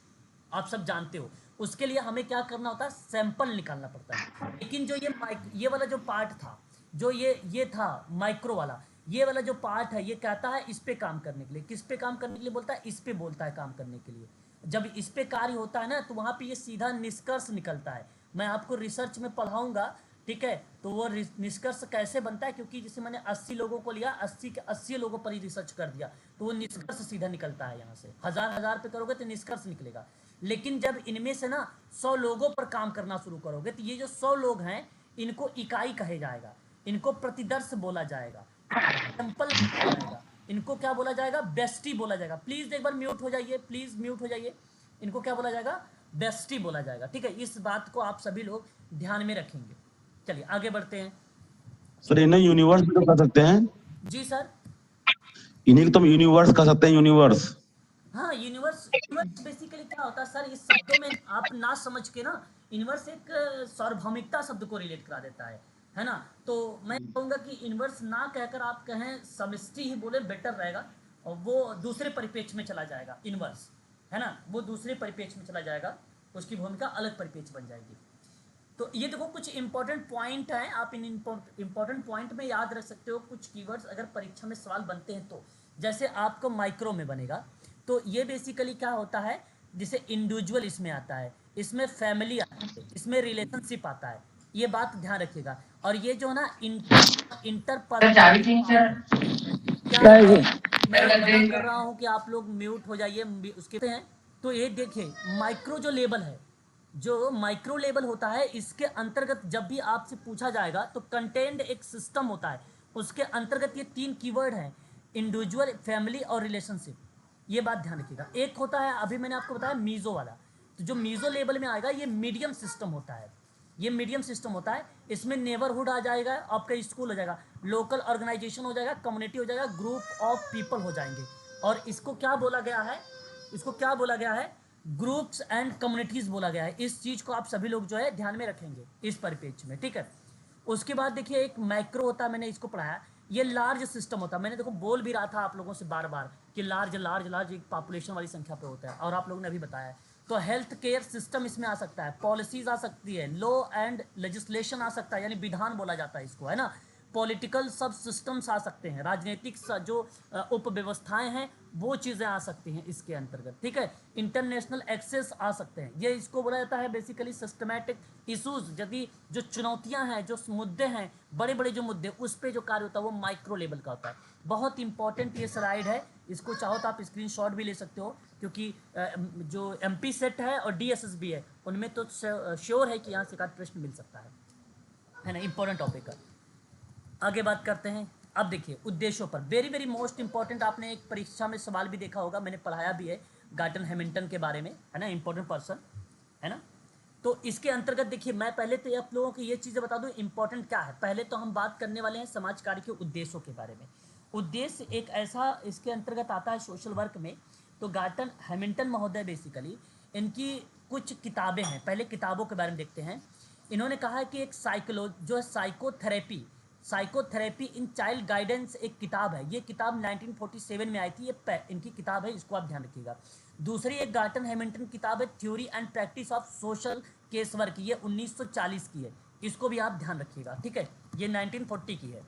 A: आप सब जानते हो। उसके लिए हमें क्या करना होता है, सैंपल निकालना पड़ता है। लेकिन जो ये वाला जो पार्ट था, जो ये था माइक्रो वाला, ये वाला जो पार्ट है, ये कहता है इस पे काम करने के लिए। किस पे काम करने के लिए बोलता है, इस पे बोलता है काम करने के लिए। जब इस पे कार्य होता है ना, तो वहाँ पे ये सीधा निष्कर्ष निकलता है। मैं आपको रिसर्च में पढ़ाऊंगा, ठीक है। तो वो निष्कर्ष कैसे बनता है, क्योंकि जैसे मैंने 80 लोगों को लिया, 80 के 80 लोगों पर ही रिसर्च कर दिया, तो वो निष्कर्ष सीधा निकलता है। यहाँ से हजार पे करोगे तो निष्कर्ष निकलेगा। लेकिन जब इनमें से ना 100 लोगों पर काम करना शुरू करोगे, तो ये जो 100 लोग हैं, इनको इकाई कहे जाएगा, इनको प्रतिदर्श बोला जाएगा, सैंपल जाएगा, इनको क्या बोला जाएगा, बेस्टी बोला जाएगा। प्लीज एक बार म्यूट हो जाइए, प्लीज म्यूट हो जाइए। इनको क्या बोला जाएगा, बेस्टी बोला जाएगा। ठीक है, इस बात को आप सभी लोग ध्यान में रखेंगे। चलिए आगे बढ़ते हैं।
F: सर इन्हें यूनिवर्स भी तो कह सकते हैं।
A: जी सर,
F: इन्हीं को तुम यूनिवर्स कह सकते हैं, यूनिवर्स।
A: हाँ यूनिवर्स, यूनिवर्स बेसिकली क्या होता है सर, इस शब्दों में आप ना समझ के ना, यूनिवर्स एक सार्वभौमिकता शब्द को रिलेट करा देता है ना। तो मैं कहूँगा कि यूनिवर्स ना कहकर आप कहें समष्टि ही बोले, बेटर रहेगा। और वो दूसरे परिप्रेक्ष्य में चला जाएगा यूनिवर्स, है ना, वो दूसरे परिप्रेक्ष्य में चला जाएगा, उसकी भूमिका अलग परिप्रेक्ष्य बन जाएगी। तो ये देखो कुछ इंपॉर्टेंट पॉइंट हैं, आप इन इंपॉर्टेंट पॉइंट में याद रख सकते हो कुछ कीवर्ड्स, अगर परीक्षा में सवाल बनते हैं तो। जैसे आपको माइक्रो में बनेगा, तो ये बेसिकली क्या होता है, जैसे इंडिविजुअल इसमें आता है, इसमें फैमिली आता है, इसमें रिलेशनशिप आता है, ये बात ध्यान रखिएगा। और ये जो है ना इंटर मैं मना कर रहा हूँ कि आप लोग म्यूट हो जाइए उसके हैं। तो ये देखिए माइक्रो जो लेवल है, जो माइक्रो लेवल होता है, इसके अंतर्गत जब भी आपसे पूछा जाएगा तो कंटेंट एक सिस्टम होता है, उसके अंतर्गत ये 3 कीवर्ड हैं, इंडिविजुअल, फैमिली और रिलेशनशिप। ये बात ध्यान रखिएगा। एक होता है, अभी मैंने आपको बताया मीज़ो वाला, तो जो मीज़ो लेवल में आएगा ये मीडियम सिस्टम होता है, ये मीडियम सिस्टम होता है। इसमें नेबरहुड आ जाएगा, आपका स्कूल हो जाएगा, लोकल ऑर्गेनाइजेशन हो जाएगा, कम्युनिटी हो जाएगा, ग्रुप ऑफ पीपल हो जाएंगे। और इसको क्या बोला गया है, इसको क्या बोला गया है, ग्रुप्स एंड कम्युनिटीज़ बोला गया है। इस चीज़ को आप सभी लोग जो है ध्यान में रखेंगे इस परिप्रेक्ष्य में, ठीक है। उसके बाद देखिए एक माइक्रो होता है, मैंने इसको पढ़ाया, ये लार्ज सिस्टम होता है। मैंने देखो बोल भी रहा था आप लोगों से बार बार कि लार्ज लार्ज लार्ज एक पॉपुलेशन वाली संख्या पे होता है, और आप लोगों ने अभी बताया है। तो हेल्थ केयर सिस्टम इसमें आ सकता है, पॉलिसीज आ सकती है, लॉ एंड लेजिस्लेशन आ सकता है, यानी विधान बोला जाता है इसको, है ना। पॉलिटिकल सब सिस्टम्स आ सकते हैं, राजनीतिक जो उपव्यवस्थाएं हैं वो चीज़ें आ सकती हैं इसके अंतर्गत, ठीक है। इंटरनेशनल एक्सेस आ सकते हैं, ये इसको बोला जाता है बेसिकली सिस्टमैटिक इशूज़। यदि जो चुनौतियां हैं, जो मुद्दे हैं, बड़े बड़े जो मुद्दे, उस पर जो कार्य होता है वो माइक्रो लेवल का होता है। बहुत इंपॉर्टेंट ये स्लाइड है, इसको चाहो तो आप स्क्रीनशॉट भी ले सकते हो, क्योंकि जो MP सेट है और DSSB है उनमें तो श्योर है कि यहाँ से एक आध प्रश्न मिल सकता है ना, इंपॉर्टेंट टॉपिक है। आगे बात करते हैं। अब देखिए उद्देश्यों पर, वेरी वेरी मोस्ट इंपॉर्टेंट, आपने एक परीक्षा में सवाल भी देखा होगा, मैंने पढ़ाया भी है गार्टन हैमिल्टन के बारे में, है ना, इंपॉर्टेंट पर्सन, है ना। तो इसके अंतर्गत देखिए, मैं पहले तो आप लोगों को ये चीज़ें बता दूं इंपॉर्टेंट क्या है। पहले तो हम बात करने वाले हैं समाज कार्य के उद्देश्यों के बारे में। उद्देश्य एक ऐसा इसके अंतर्गत आता है सोशल वर्क में, तो गार्टन हैमिल्टन महोदय बेसिकली इनकी कुछ किताबें हैं, पहले किताबों के बारे में देखते हैं। इन्होंने कहा है कि एक जो है साइकोथेरेपी इन चाइल्ड गाइडेंस एक किताब है, ये किताब 1947 में आई थी, ये इनकी किताब है, इसको आप ध्यान रखिएगा। दूसरी एक गार्टन हैमिल्टन किताब है theory and practice of social case work, ये 1940 की है, इसको भी आप ध्यान रखिएगा, ठीक है, ये 1940 की है,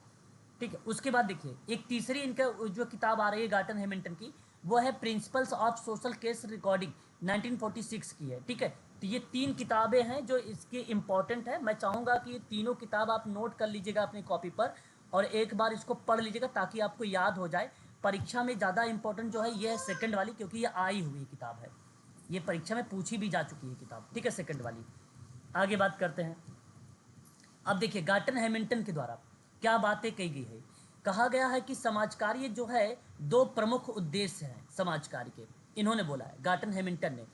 A: ठीक है। उसके बाद देखिए एक तीसरी इनका जो किताब आ रही है गार्टन हैमिल्टन की, वो है principles of social case recording, 1946 की है, ठीक है। तो ये 3 किताबें हैं जो इसकी इंपॉर्टेंट है। मैं चाहूँगा कि ये तीनों किताब आप नोट कर लीजिएगा अपनी कॉपी पर और एक बार इसको पढ़ लीजिएगा ताकि आपको याद हो जाए। परीक्षा में ज़्यादा इंपॉर्टेंट जो है ये है सेकंड वाली, क्योंकि ये आई हुई किताब है, ये परीक्षा में पूछी भी जा चुकी है किताब, ठीक है, सेकंड वाली। आगे बात करते हैं। अब देखिए गार्टन हैमिल्टन के द्वारा क्या बातें कही गई है। कहा गया है कि समाज कार्य जो है 2 प्रमुख उद्देश्य हैं समाज कार्य के, इन्होंने बोला है गार्टन हैमिल्टन ने।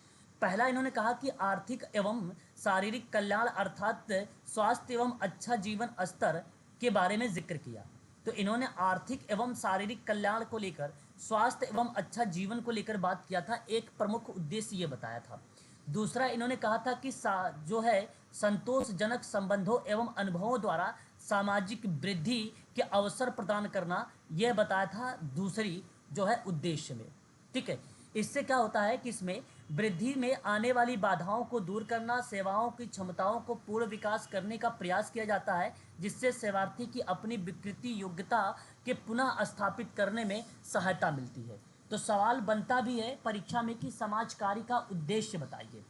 A: पहला इन्होंने कहा कि आर्थिक एवं शारीरिक कल्याण अर्थात स्वास्थ्य एवं अच्छा जीवन स्तर के बारे में जिक्र किया। तो इन्होंने आर्थिक एवं शारीरिक कल्याण को लेकर, स्वास्थ्य एवं अच्छा जीवन को लेकर बात किया था, एक प्रमुख उद्देश्य ये बताया था। दूसरा इन्होंने कहा था कि जो है संतोषजनक संबंधों एवं अनुभवों द्वारा सामाजिक वृद्धि के अवसर प्रदान करना, यह बताया था दूसरी जो है उद्देश्य में, ठीक है। इससे क्या होता है कि इसमें वृद्धि में आने वाली बाधाओं को दूर करना, सेवाओं की क्षमताओं को पूर्ण विकास करने का प्रयास किया जाता है, जिससे सेवार्थी की अपनी विकृति योग्यता के पुनः स्थापित करने में सहायता मिलती है। तो सवाल बनता भी है परीक्षा में कि समाज कार्य का उद्देश्य बताइए,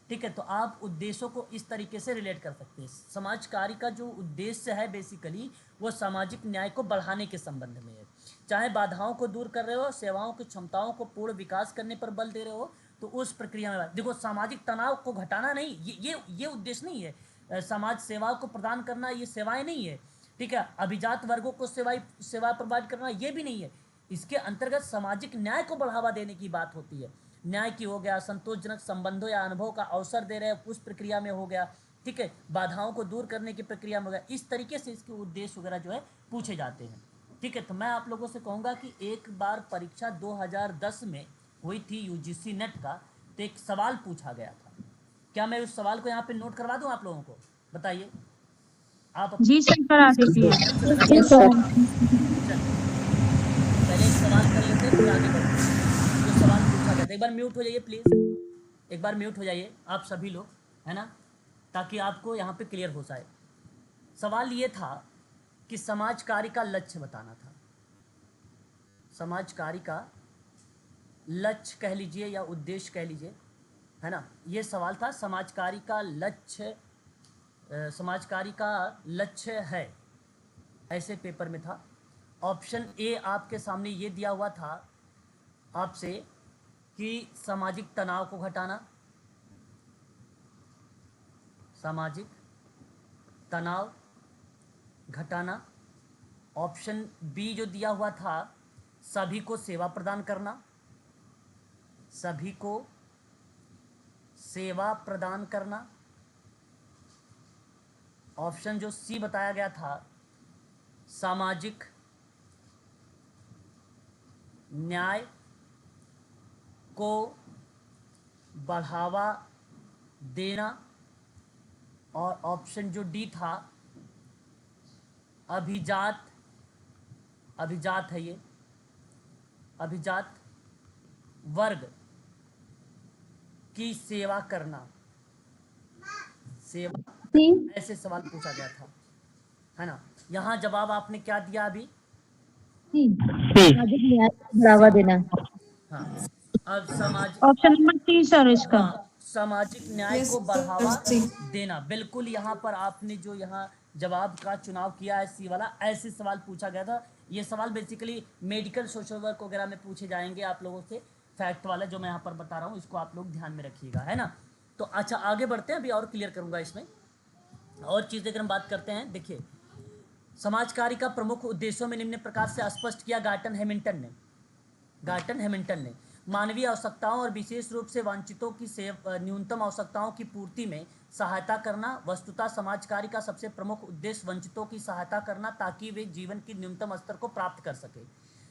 A: ठीक है। तो आप उद्देश्यों को इस तरीके से रिलेट कर सकते हैं। समाज कार्य का जो उद्देश्य है बेसिकली वो सामाजिक न्याय को बढ़ाने के संबंध में है, चाहे बाधाओं को दूर कर रहे हो, सेवाओं की क्षमताओं को पूर्ण विकास करने पर बल दे रहे हो, तो उस प्रक्रिया में देखो सामाजिक तनाव को घटाना नहीं, ये उद्देश्य नहीं है। समाज सेवा को प्रदान करना ये सेवाएं नहीं है, ठीक है। अभिजात वर्गों को सेवा प्रोवाइड करना ये भी नहीं है। इसके अंतर्गत सामाजिक न्याय को बढ़ावा देने की बात होती है। न्याय की हो गया, संतोषजनक संबंधों या अनुभव का अवसर दे रहे हैं उस प्रक्रिया में हो गया, ठीक है, बाधाओं को दूर करने की प्रक्रिया में हो गया। इस तरीके से इसके उद्देश्य वगैरह जो है पूछे जाते हैं, ठीक है। तो मैं आप लोगों से कहूँगा कि एक बार परीक्षा 2010 में हुई थी UGC नेट का, तो एक सवाल पूछा गया था। क्या मैं उस सवाल को यहाँ पे नोट करवा दूँ आप लोगों को, बताइए आप।
B: जी सर, करा दीजिए।
A: पहले एक सवाल कर लेते हैं फिर आगे बढ़ते हैं। जो सवाल पूछा गया था, एक बार म्यूट हो जाइए प्लीज़, एक बार म्यूट हो जाइए आप सभी लोग, है ना, ताकि आपको यहाँ पे क्लियर हो जाए। सवाल ये था कि समाज कार्य का लक्ष्य बताना था। समाज कार्य का लक्ष्य कह लीजिए या उद्देश्य कह लीजिए, है ना, ये सवाल था। समाज कार्य का लक्ष्य, समाज कार्य का लक्ष्य है, ऐसे पेपर में था। ऑप्शन ए आपके सामने ये दिया हुआ था आपसे कि सामाजिक तनाव को घटाना, सामाजिक तनाव घटाना। ऑप्शन बी जो दिया हुआ था सभी को सेवा प्रदान करना, सभी को सेवा प्रदान करना। ऑप्शन जो सी बताया गया था सामाजिक न्याय को बढ़ावा देना। और ऑप्शन जो डी था अभिजात है, ये अभिजात वर्ग की सेवा करना, सेवा, ऐसे सवाल पूछा गया था, है ना। यहाँ जवाब आपने क्या दिया अभी?
E: सामाजिक न्याय को बढ़ावा देना।
A: हाँ, अब समाज
C: ऑप्शन नंबर 3 सर इसका।
A: हाँ, सामाजिक न्याय
G: यस
A: को
G: सर,
A: बढ़ावा
G: सी।
A: देना, बिल्कुल। यहाँ पर आपने जो यहाँ जवाब का चुनाव किया है सी वाला, ऐसे सवाल पूछा गया था। ये सवाल बेसिकली मेडिकल सोशल वर्क वगैरह में पूछे जाएंगे आप लोगों से, फैक्ट वाला जो मैं यहाँ पर बता रहा हूँ, इसको आप लोग ध्यान में रखिएगा, है ना। तो अच्छा, आगे बढ़ते हैं, अभी और क्लियर करूँगा इसमें और चीज़। अगर हम बात करते हैं, देखिए, समाज कार्य का प्रमुख उद्देश्यों में निम्न प्रकार से स्पष्ट किया गार्टन हैमिल्टन ने मानवीय आवश्यकताओं और विशेष रूप से वंचितों की न्यूनतम आवश्यकताओं की पूर्ति में सहायता करना। वस्तुतः समाज कार्य का सबसे प्रमुख उद्देश्य वंचितों की सहायता करना, ताकि वे जीवन की न्यूनतम स्तर को प्राप्त कर सके।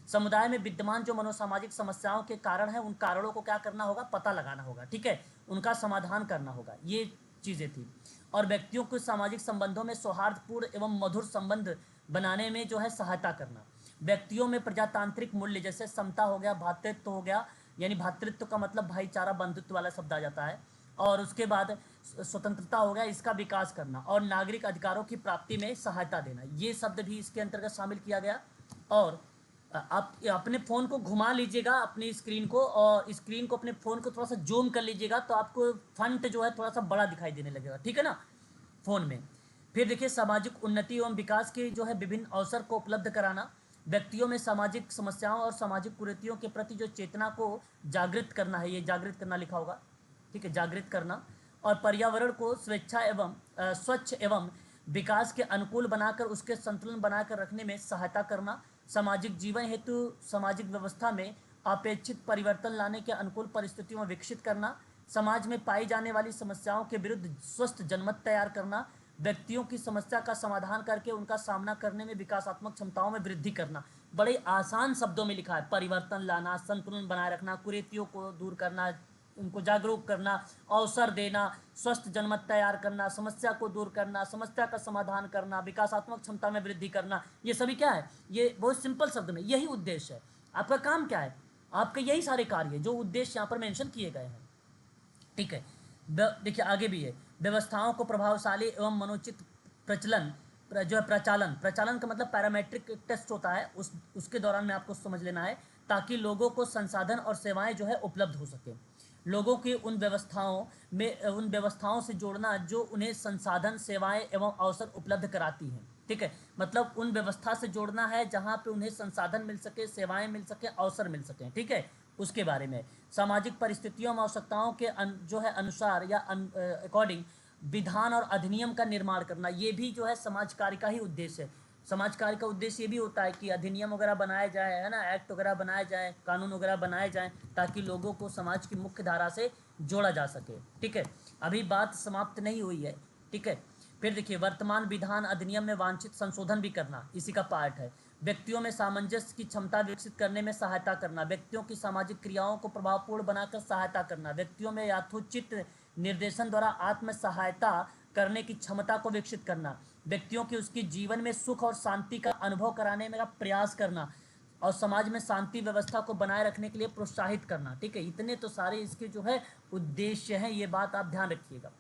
A: समुदाय में विद्यमान जो मनोसामाजिक समस्याओं के कारण है, उन कारणों को क्या करना होगा, पता लगाना होगा, ठीक है, उनका समाधान करना होगा, ये चीज़ें थी। और व्यक्तियों को सामाजिक संबंधों में सौहार्दपूर्ण एवं मधुर संबंध बनाने में जो है सहायता करना। व्यक्तियों में प्रजातांत्रिक मूल्य जैसे समता हो गया, भ्रातृत्व हो गया, यानी भ्रातृत्व का मतलब भाईचारा, बंधुत्व वाला शब्द आ जाता है, और उसके बाद स्वतंत्रता हो गया, इसका विकास करना, और नागरिक अधिकारों की प्राप्ति में सहायता देना, ये शब्द भी इसके अंतर्गत शामिल किया गया। और आप अपने फ़ोन को घुमा लीजिएगा, अपनी स्क्रीन को, और स्क्रीन को, अपने फ़ोन को थोड़ा सा जूम कर लीजिएगा, तो आपको फंट जो है थोड़ा सा बड़ा दिखाई देने लगेगा, ठीक है ना, फ़ोन में। फिर देखिए, सामाजिक उन्नति एवं विकास के जो है विभिन्न अवसर को उपलब्ध कराना। व्यक्तियों में सामाजिक समस्याओं और सामाजिक कुरीतियों के प्रति जो चेतना को जागृत करना है, ये जागृत करना लिखा होगा, ठीक है, जागृत करना। और पर्यावरण को स्वेच्छा एवं स्वच्छ एवं विकास के अनुकूल बनाकर उसके संतुलन बनाकर रखने में सहायता करना। सामाजिक जीवन हेतु सामाजिक व्यवस्था में अपेक्षित परिवर्तन लाने के अनुकूल परिस्थितियों में विकसित करना। समाज में पाई जाने वाली समस्याओं के विरुद्ध स्वस्थ जनमत तैयार करना। व्यक्तियों की समस्या का समाधान करके उनका सामना करने में विकासात्मक क्षमताओं में वृद्धि करना। बड़े आसान शब्दों में लिखा है, परिवर्तन लाना, संतुलन बनाए रखना, कुरीतियों को दूर करना, उनको जागरूक करना, अवसर देना, स्वस्थ जनमत तैयार करना, समस्या को दूर करना, समस्या का समाधान करना, विकासात्मक क्षमता में वृद्धि करना। ये सभी क्या है, ये बहुत सिंपल शब्द में यही उद्देश्य है। आपका काम क्या है, आपके यही सारे कार्य जो उद्देश्य यहाँ पर मेंशन किए गए हैं, ठीक है। देखिए आगे भी है, व्यवस्थाओं को प्रभावशाली एवं मनोचित प्रचलन जो है प्रचालन का मतलब पैरामेट्रिक टेस्ट होता है, उसके दौरान में आपको समझ लेना है, ताकि लोगों को संसाधन और सेवाएं जो है उपलब्ध हो सके। लोगों की उन व्यवस्थाओं से जोड़ना जो उन्हें संसाधन, सेवाएं एवं अवसर उपलब्ध कराती हैं, ठीक है, मतलब उन व्यवस्था से जोड़ना है जहाँ पे उन्हें संसाधन मिल सके, सेवाएं मिल सके, अवसर मिल सके, ठीक है, उसके बारे में। सामाजिक परिस्थितियों में आवश्यकताओं के जो है अनुसार या अकॉर्डिंग विधान और अधिनियम का निर्माण करना, ये भी जो है समाज कार्य का ही उद्देश्य है। समाज कार्य का उद्देश्य ये भी होता है कि अधिनियम वगैरह बनाए जाए, है ना, एक्ट वगैरह बनाए जाए, कानून वगैरह बनाए जाएं, ताकि लोगों को समाज की मुख्य धारा से जोड़ा जा सके, ठीक है। अभी बात समाप्त नहीं हुई है, ठीक है। फिर देखिए, वर्तमान विधान अधिनियम में वांछित संशोधन भी करना, इसी का पार्ट है। व्यक्तियों में सामंजस्य की क्षमता विकसित करने में सहायता करना, व्यक्तियों की सामाजिक क्रियाओं को प्रभावपूर्ण बनाकर सहायता करना, व्यक्तियों में यथोचित निर्देशन द्वारा आत्म सहायता करने की क्षमता को विकसित करना, व्यक्तियों की उसकी जीवन में सुख और शांति का अनुभव कराने में प्रयास करना, और समाज में शांति व्यवस्था को बनाए रखने के लिए प्रोत्साहित करना, ठीक है। इतने तो सारे इसके जो है उद्देश्य हैं, ये बात आप ध्यान रखिएगा।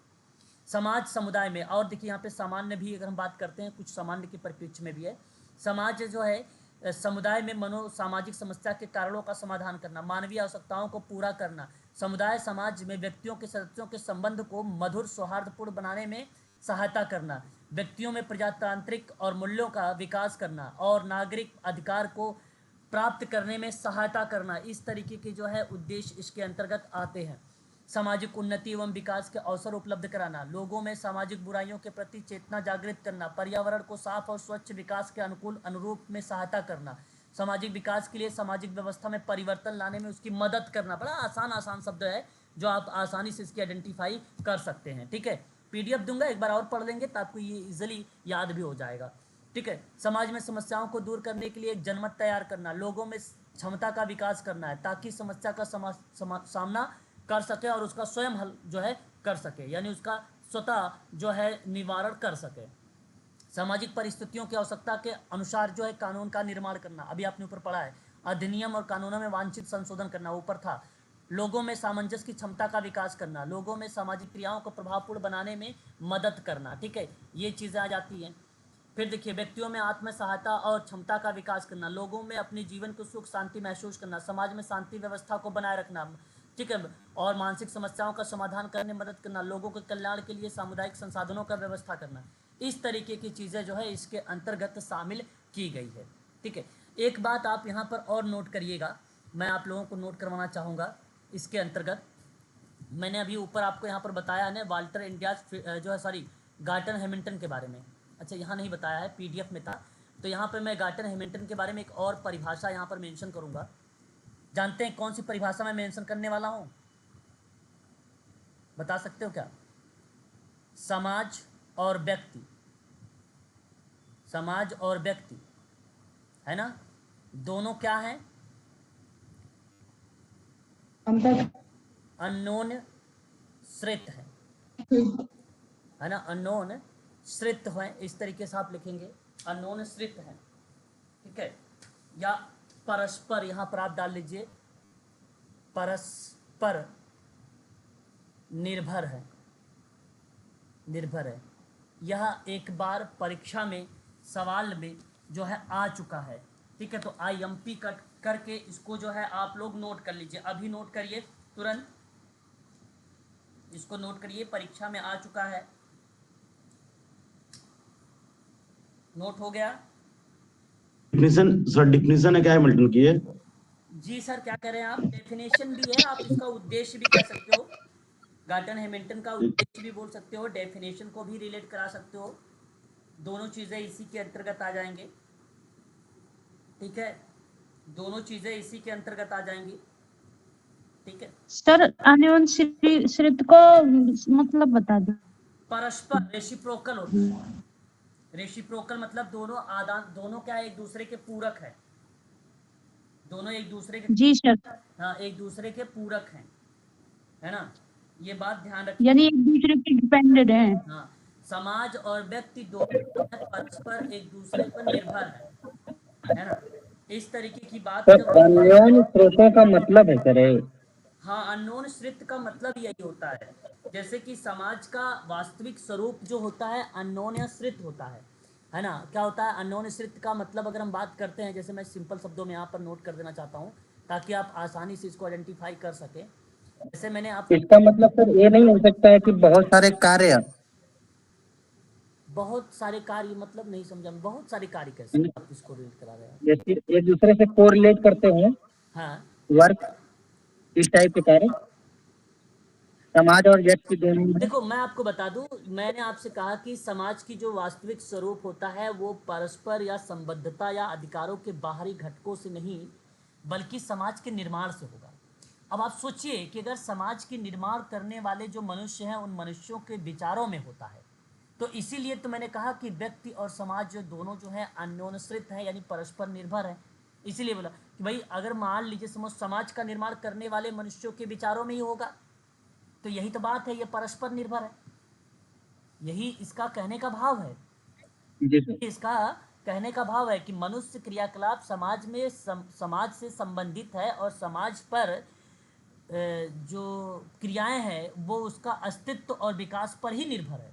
A: समाज समुदाय में, और देखिए यहाँ पे सामान्य भी अगर हम बात करते हैं, कुछ सामान्य के परिप्रेक्ष्य में भी है। समाज जो है समुदाय में मनो सामाजिक समस्या के कारणों का समाधान करना, मानवीय आवश्यकताओं को पूरा करना, समुदाय समाज में व्यक्तियों के सदस्यों के संबंध को मधुर सौहार्दपूर्ण बनाने में सहायता करना, व्यक्तियों में प्रजातांत्रिक और मूल्यों का विकास करना, और नागरिक अधिकार को प्राप्त करने में सहायता करना। इस तरीके के जो है उद्देश्य इसके अंतर्गत आते हैं। सामाजिक उन्नति एवं विकास के अवसर उपलब्ध कराना, लोगों में सामाजिक बुराइयों के प्रति चेतना जागृत करना, पर्यावरण को साफ और स्वच्छ विकास के अनुरूप में सहायता करना, सामाजिक विकास के लिए सामाजिक व्यवस्था में परिवर्तन लाने में उसकी मदद करना। बड़ा आसान शब्द है जो आप आसानी से इसकी आइडेंटिफाई कर सकते हैं, ठीक है। PDF दूंगा, एक बार और पढ़ लेंगे तो आपको ये इजीली याद भी हो जाएगा, ठीक है। समाज में समस्याओं को दूर करने के लिए एक जनमत तैयार करना, लोगों में क्षमता का विकास करना है, ताकि समस्या का सामना कर सके और उसका स्वयं हल जो है कर सके, यानी उसका स्वतः जो है निवारण कर सके। सामाजिक परिस्थितियों की आवश्यकता के अनुसार जो है कानून का निर्माण करना, अभी आपने ऊपर पढ़ा है, अधिनियम और कानूनों में वांछित संशोधन करना, ऊपर था। लोगों में सामंजस्य की क्षमता का विकास करना, लोगों में सामाजिक क्रियाओं को प्रभावपूर्ण बनाने में मदद करना, ठीक है, ये चीज़ें आ जाती हैं। फिर देखिए, व्यक्तियों में आत्म सहायता और क्षमता का विकास करना, लोगों में अपने जीवन को सुख शांति महसूस करना, समाज में शांति व्यवस्था को बनाए रखना, ठीक है, और मानसिक समस्याओं का समाधान करने में मदद करना, लोगों के कल्याण के लिए सामुदायिक संसाधनों का व्यवस्था करना, इस तरीके की चीज़ें जो है इसके अंतर्गत शामिल की गई है। ठीक है, एक बात आप यहाँ पर और नोट करिएगा, मैं आप लोगों को नोट करवाना चाहूँगा इसके अंतर्गत। मैंने अभी ऊपर आपको यहाँ पर बताया है ना वाल्टर इंडियाज जो है सॉरी गार्टन हैमिल्टन के बारे में। अच्छा, यहाँ नहीं बताया है, पीडीएफ में था, तो यहाँ पर मैं गार्टन हैमिल्टन के बारे में एक और परिभाषा यहाँ पर मेंशन करूँगा। जानते हैं कौन सी परिभाषा मैं मेंशन करने वाला हूँ? बता सकते हो क्या? समाज और व्यक्ति, समाज और व्यक्ति है ना, दोनों क्या हैं? अननोन श्रित है ना, अननोन श्रित है, इस तरीके से आप लिखेंगे, अननोन श्रित है। ठीक है, या परस्पर, यहाँ पर आप डाल लीजिए परस्पर निर्भर है, निर्भर है। यह एक बार परीक्षा में सवाल में जो है आ चुका है। ठीक है, तो IMP कट करके इसको जो है आप लोग नोट कर लीजिए, अभी नोट करिए तुरंत, इसको नोट करिए, परीक्षा में आ चुका है। नोट हो गया?
F: डिफिनेशन सर, डिफिनेशन है क्या हैमिल्टन की है?
A: जी सर, क्या कह रहे हैं आप? डेफिनेशन भी है, आप इसका उद्देश्य भी कह सकते हो, गार्टन हैमिल्टन का उद्देश्य भी बोल सकते हो, डेफिनेशन को भी रिलेट करा सकते हो, दोनों चीज़ें इसी के अंतर्गत आ जाएंगे। ठीक है, दोनों चीज़ें इसी के अंतर्गत आ जाएंगी। ठीक है
C: सर, अनयोन श्रित को मतलब बता दो।
A: परस्पर रेसिप्रोकल होता है। रेसिप्रोकल मतलब दोनों आदान, दोनों क्या है, एक दूसरे के पूरक है, दोनों एक दूसरे के,
C: जी सर,
A: हाँ, एक दूसरे के पूरक हैं, है ना, ये बात ध्यान रखिए।
C: यानी एक दूसरे पे डिपेंडेड है।
A: हाँ, समाज और व्यक्ति दोनों परस्पर एक दूसरे पर निर्भर है ना, इस तरीके की बात जब
G: अन्योन स्रोतों का मतलब है सर ये।
A: हाँ, अननोन श्रित का मतलब यही होता है, जैसे कि समाज का वास्तविक स्वरूप जो होता है अननोन या श्रित होता है ना। क्या होता है अननोन श्रित का मतलब? अगर हम बात करते हैं, जैसे मैं सिंपल शब्दों में यहाँ पर नोट कर देना चाहता हूँ ताकि आप आसानी से इसको आइडेंटिफाई कर सकें। जैसे मैंने आप,
G: इसका मतलब सर ये नहीं हो सकता है कि बहुत सारे कार्य,
A: बहुत सारे कार्य मतलब नहीं समझा, बहुत सारे कार्य कैसे आप इसको रिलेट करा रहे हैं?
G: जैसे एक दूसरे से कोरिलेट करते हैं,
A: हाँ,
G: वर्क, इस टाइप के कार्य समाज और व्यक्ति दोनों में।
A: देखो मैं आपको बता दूं, मैंने आपसे कहा कि समाज की जो वास्तविक स्वरूप होता है वो परस्पर या संबद्धता या अधिकारों के बाहरी घटकों से नहीं बल्कि समाज के निर्माण से होगा। अब आप सोचिए कि अगर समाज के निर्माण करने वाले जो मनुष्य हैं उन मनुष्यों के विचारों में होता है, तो इसीलिए तो मैंने कहा कि व्यक्ति और समाज जो दोनों जो है अन्योन्यश्रित हैं, यानी परस्पर निर्भर है। इसीलिए बोला कि भाई अगर मान लीजिए समाज का निर्माण करने वाले मनुष्यों के विचारों में ही होगा, तो यही तो बात है, ये परस्पर निर्भर है, यही इसका कहने का भाव है।
G: जी सर।
A: इसका कहने का भाव है कि मनुष्य क्रियाकलाप समाज में समाज से संबंधित है और समाज पर जो क्रियाएं हैं वो उसका अस्तित्व और विकास पर ही निर्भर है,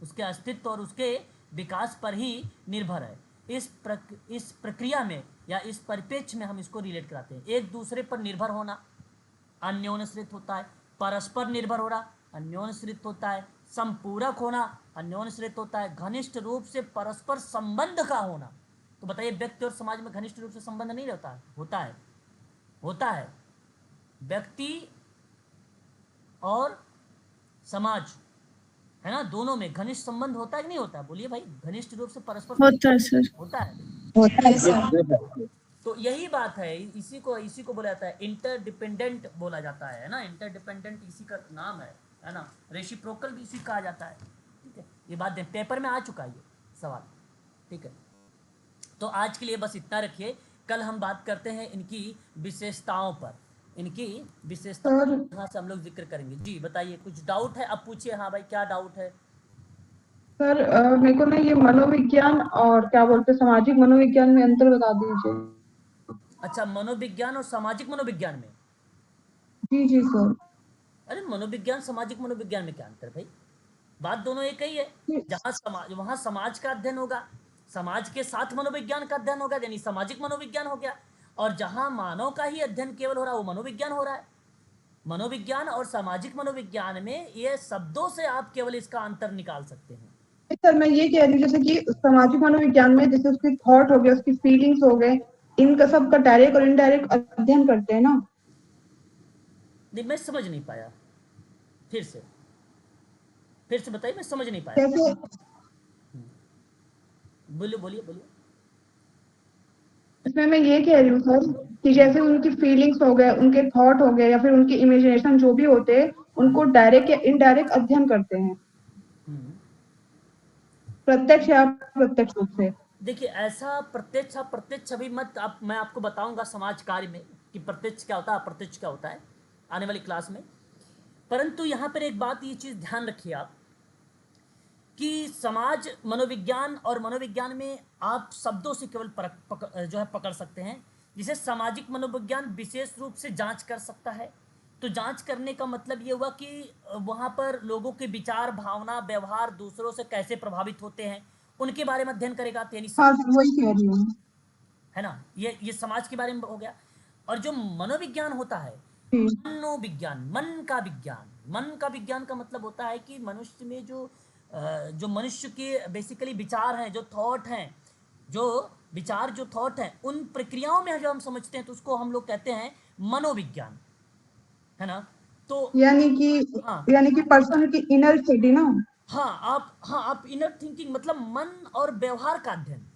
A: उसके अस्तित्व और उसके विकास पर ही निर्भर है। इस प्रक्रिया में या इस परिप्रेक्ष्य में हम इसको रिलेट कराते हैं। एक दूसरे पर निर्भर होना अन्योन्यश्रित होता है, परस्पर निर्भर होना अन्योन्यश्रित होता है, संपूरक होना अन्योन्यश्रित होता है, घनिष्ठ रूप से परस्पर संबंध का होना। तो बताइए व्यक्ति और समाज में घनिष्ठ रूप से संबंध नहीं रहता है? होता है। व्यक्ति और समाज है ना, दोनों में घनिष्ठ संबंध होता है कि नहीं होता है? बोलिए भाई, घनिष्ठ रूप से परस्पर
C: होता है सर।
A: होता है।
C: होता है सर।
A: तो यही बात है, इसी को बोला जाता है इंटरडिपेंडेंट बोला जाता है ना, इंटरडिपेंडेंट इसी का नाम है ना, रेसिप्रोकल भी इसी कहा जाता है। ठीक है, ये बात पेपर में आ चुका है ये सवाल। ठीक है, तो आज के लिए बस इतना रखिए, कल हम बात करते हैं इनकी विशेषताओं पर, इनकी विशेषताओं यहाँ से हम लोग जिक्र करेंगे। जी बताइए, कुछ डाउट है? अब पूछिए। हाँ भाई, क्या डाउट है?
H: सर, मेरे को ना ये मनोविज्ञान और क्या बोलते सामाजिक मनोविज्ञान में अंतर बता दीजिए।
A: अच्छा, मनोविज्ञान और सामाजिक मनोविज्ञान में?
H: जी जी सर।
A: अरे मनोविज्ञान सामाजिक मनोविज्ञान में क्या अंतर भाई? बात दोनों एक ही है। जहाँ समाज वहाँ समाज का अध्ययन होगा, समाज के साथ मनोविज्ञान का अध्ययन हो गया, यानी सामाजिक मनोविज्ञान हो गया। और जहां मानव का ही अध्ययन केवल हो रहा है वो मनोविज्ञान हो रहा है। मनोविज्ञान और सामाजिक मनोविज्ञान में ये शब्दों से आप केवल इसका अंतर निकाल सकते हैं।
H: सर मैं ये कह रही हूँ जैसे कि सामाजिक मनोविज्ञान में जैसे उसके थॉट हो गए, उसकी फीलिंग्स हो गए, इनका सबका डायरेक्ट और इनडायरेक्ट अध्ययन करते हैं ना।
A: नहीं, मैं समझ नहीं पाया, फिर से बताइए, मैं समझ नहीं पाया।
H: कैसे?
A: बोलिए बोलिए बोलिए।
H: इसमें मैं ये कह रही हूँ सर कि जैसे उनकी फीलिंग्स हो गए, उनके थॉट हो गए, या फिर उनकी इमेजिनेशन जो भी होते हैं, उनको डायरेक्ट या इनडायरेक्ट अध्ययन करते हैं, प्रत्यक्ष या अप्रत्यक्ष रूप से।
A: देखिए, ऐसा प्रत्यक्ष अप्रत्यक्ष अभी मत आप, मैं आपको बताऊंगा समाज कार्य में कि प्रत्यक्ष क्या होता है, अप्रत्यक्ष क्या होता है आने वाली क्लास में। परंतु यहाँ पर एक बात, ये चीज़ ध्यान रखिए आप कि समाज मनोविज्ञान और मनोविज्ञान में आप शब्दों से केवल पकड़ सकते हैं। जिसे सामाजिक मनोविज्ञान विशेष रूप से जांच कर सकता है। तो जांच करने का मतलब ये हुआ कि वहाँ पर लोगों के विचार, भावना, व्यवहार दूसरों से कैसे प्रभावित होते हैं उनके बारे में अध्ययन करेगा। यानी
H: हाँ सर, वही कह रही हूँ,
A: है ना, ये समाज के बारे में हो गया। और जो मनोविज्ञान होता है, मनोविज्ञान, मन का विज्ञान का मतलब होता है कि मनुष्य में जो मनुष्य के बेसिकली विचार हैं, जो थॉट हैं, जो विचार, जो थॉट हैं, उन प्रक्रियाओं में जो हम समझते हैं तो उसको हम लोग कहते हैं मनोविज्ञान, है ना। तो
H: यानी
A: हाँ
H: कि पर्सन की इनर स्टडी ना।
A: आप इनर थिंकिंग मतलब मन और व्यवहार का अध्ययन।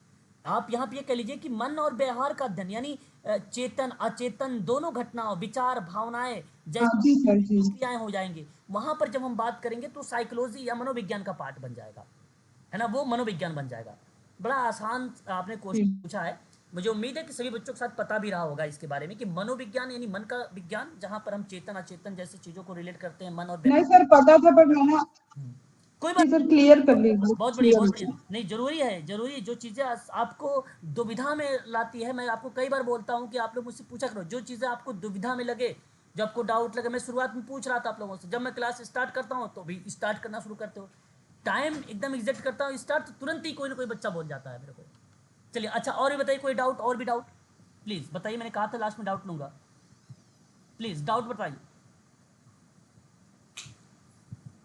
A: आप यहाँ पे ये कह लीजिए कि मन और व्यवहार का अध्ययन, यानी चेतन अचेतन दोनों घटनाओं, विचार, भावनाएं
H: जी सर जी।
A: क्रियाएं हो जाएंगी। वहां पर जब हम बात करेंगे तो साइकोलॉजी या मनोविज्ञान का पार्ट बन जाएगा, है ना, वो मनोविज्ञान बन जाएगा। बड़ा आसान आपने क्वेश्चन पूछा है। मुझे उम्मीद है कि सभी बच्चों के साथ पता भी रहा होगा इसके बारे में कि मनोविज्ञान यानी मन का विज्ञान, जहां पर हम चेतन अचेतन जैसी चीजों को रिलेट करते हैं मन और
H: नहीं सर, पता था, पर मैंने
A: कोई बात
H: सर क्लियर कर लीजिए।
A: बहुत बढ़िया। नहीं, जरूरी जो चीज़ें आपको दुविधा में लाती है, मैं आपको कई बार बोलता हूँ कि आप लोग मुझसे पूछा करो जो चीज़ें आपको दुविधा में लगे, जो आपको डाउट लगे। मैं शुरुआत में पूछ रहा था आप लोगों से, जब मैं क्लास स्टार्ट करता हूँ तो भी स्टार्ट करना शुरू करते हो, टाइम एकदम एग्जैक्ट करता हूँ स्टार्ट, तो तुरंत ही कोई ना कोई बच्चा बोल जाता है मेरे को। चलिए, अच्छा, और भी बताइए, कोई डाउट, और भी डाउट प्लीज़ बताइए। मैंने कहा था लास्ट में डाउट लूँगा, प्लीज़ डाउट बताइए।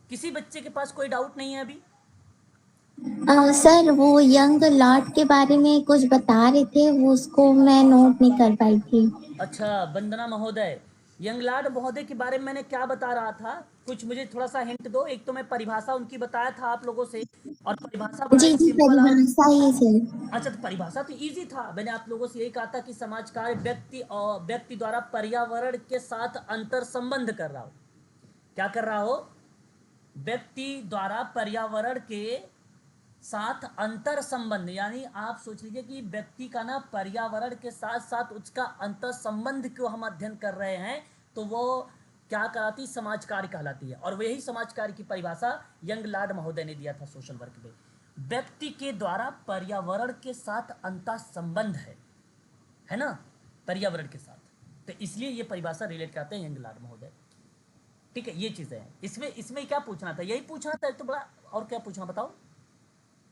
A: किसी बच्चे के पास कोई डाउट नहीं है अभी?
I: सर वो यंग लॉर्ड के बारे में कुछ बता रहे थे, वो उसको मैं नोट नहीं कर पाई थी।
A: अच्छा, वंदना महोदय, यंग लॉर्ड महोदय के बारे में मैंने क्या बता रहा था, कुछ मुझे थोड़ा सा हिंट दो। एक तो मैं परिभाषा उनकी बताया था आप लोगों से, और परिभाषा
I: जी जी, परिभाषा ही सर।
A: अच्छा, तो परिभाषा तो इजी था। मैंने आप लोगों से यही कहा था कि समाज कार्य व्यक्ति द्वारा पर्यावरण के साथ अंतर संबंध कर रहा हो। क्या कर रहा हो? व्यक्ति द्वारा पर्यावरण के साथ अंतर संबंध, यानी आप सोच लीजिए कि व्यक्ति का ना पर्यावरण के साथ साथ उसका अंतर संबंध को हम अध्ययन कर रहे हैं, तो वो क्या कहलाती? समाज कार्य कहलाती है। और वही समाज कार्य की परिभाषा यंग लॉर्ड महोदय ने दिया था सोशल वर्क में। व्यक्ति के द्वारा पर्यावरण के साथ अंतर संबंध है ना, पर्यावरण के साथ, तो इसलिए ये परिभाषा रिलेट करते हैं यंग लॉर्ड महोदय। ठीक है, ये चीजें हैं। इसमें क्या पूछना था? यही पूछना था तो बड़ा, और क्या पूछना बताओ?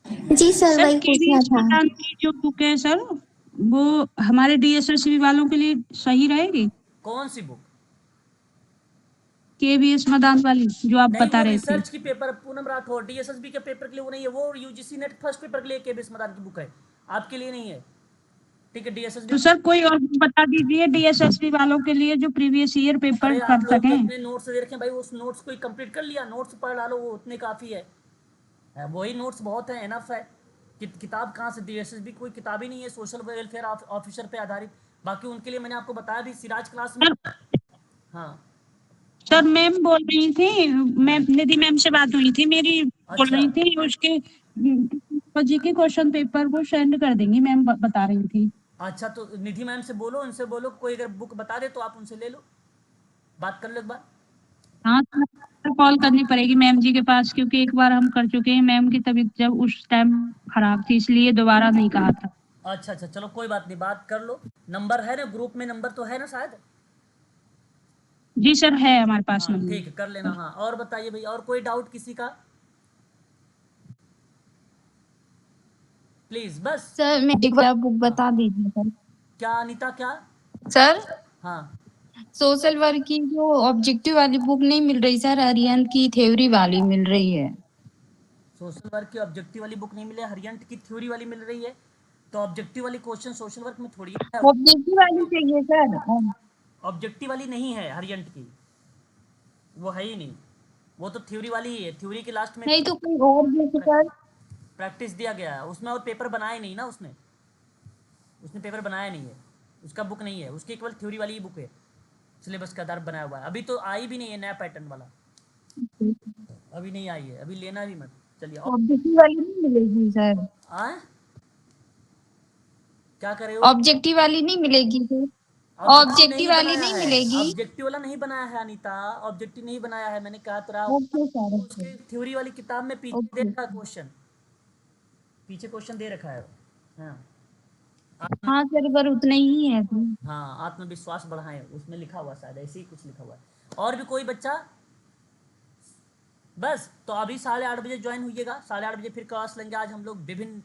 I: जी सर, वही पूछना था।
C: की जो बुक है सर, वो हमारे डीएसएसबी वालों के लिए सही रहेगी?
A: कौन सी बुक?
C: केवीएस मदान वाली जो आप
A: नहीं,
C: बता
A: वो
C: रहे थे।
A: रिसर्च की पेपर, पूनम राठौर, डीएसएसबी के पेपर के लिए वो नहीं है, वो यूजीसी नेट फर्स्ट पेपर के लिए केवीएस मदान की बुक है, आपके लिए नहीं है। ठीक है, डीएसएसबी
C: तो सर कोई और बता दीजिए डीएसएसबी वालों के लिए जो प्रीवियस ईयर पेपर
A: अरे
C: कर
A: आप लोग
C: सकें।
A: अपने नोट्स दे रखे हैं भाई, उस नोट्स को कंप्लीट कर लिया, नोट्स पढ़ डालो, वो उतने काफ़ी है। वही नोट्स बहुत है, एनफ है। किताब कहाँ से? डीएसएसबी कोई किताब ही नहीं है सोशल वेलफेयर ऑफिसर पे आधारित। बाकी उनके लिए मैंने आपको बताया भी सिराज क्लास में। हाँ
C: सर मैम बोल रही थी, मैम निधि मैम से बात हुई थी मेरी, बोल
A: अच्छा
C: रही थी उसके जीके क्वेश्चन पेपर वो सेंड कर देंगी मैम, बता रही थी।
A: अच्छा, तो निधि मैम से बोलो, उनसे बोलो कोई अगर बुक बता दे तो आप उनसे ले लो, बात कर लो एक बार।
C: हाँ सर, कॉल करनी पड़ेगी मैम जी के पास, क्योंकि एक बार हम कर चुके हैं, मैम की तबीयत जब उस टाइम खराब थी, इसलिए दोबारा नहीं कहा था।
A: अच्छा, चलो कोई बात नहीं, बात कर लो। नंबर है ना ग्रुप में? नंबर तो है ना शायद?
C: जी सर, है हमारे पास
A: हाँ
C: नंबर।
A: ठीक है, कर लेना। हाँ, और बताइए भाई, और कोई डाउट किसी का? प्लीज बस।
B: सर मैं एक बार बुक बता दीजिए सर।
A: क्या अनीता, क्या?
B: सर
A: हाँ,
B: सोशल वर्क की जो ऑब्जेक्टिव वाली बुक नहीं मिल रही सर, हरियन की थ्योरी वाली मिल रही है।
A: सोशल वर्क की ऑब्जेक्टिव वाली बुक नहीं मिले, हरियंट की थ्योरी वाली मिल रही है। तो ऑब्जेक्टिव वाली क्वेश्चन सोशल वर्क में थोड़ी है।
B: ऑब्जेक्टिव वाली चाहिए सर।
A: ऑब्जेक्टिव वाली नहीं है हरियंट की, वो है ही नहीं। वो तो थ्योरी वाली ही है। थ्योरी के लास्ट में
B: नहीं तो कोई और बुक सर।
A: प्रैक्टिस दिया गया है उसमें, और पेपर बनाया नहीं ना उसने। उसने पेपर बनाया नहीं है, उसका बुक नहीं है, उसकी केवल थ्योरी वाली ही बुक है, सिलेबस के आधार बनाया हुआ है। अभी तो आई भी नहीं है नया पैटर्न वाला, अभी नहीं आई है, अभी लेना भी मत। चलिए
B: ऑब्जेक्टिव वाली नहीं मिलेगी सर।
A: आए क्या करे हो?
B: ऑब्जेक्टिव वाली नहीं मिलेगी सर। ऑब्जेक्टिव वाली नहीं मिलेगी।
A: ऑब्जेक्टिव वाला नहीं बनाया है अनीता, ऑब्जेक्टिव नहीं बनाया है, मैंने कहा तो रहा।
B: Okay sir.
A: उसके थ्योरी वाली किताब में पीछे दे
B: ओके।
A: रखा क्वेश्चन, पीछे क्वेश्चन दे रखा है। हाँ
B: हाँ सर, पर उतना ही है तो।
A: हाँ, आत्मविश्वास बढ़ाएं, उसमें लिखा हुआ शायद ऐसे ही कुछ लिखा हुआ है। और भी कोई बच्चा? बस तो अभी 8:30 बजे ज्वाइन होइएगा, 8:30 बजे फिर क्लास लेंगे। आज हम लोग विभिन्न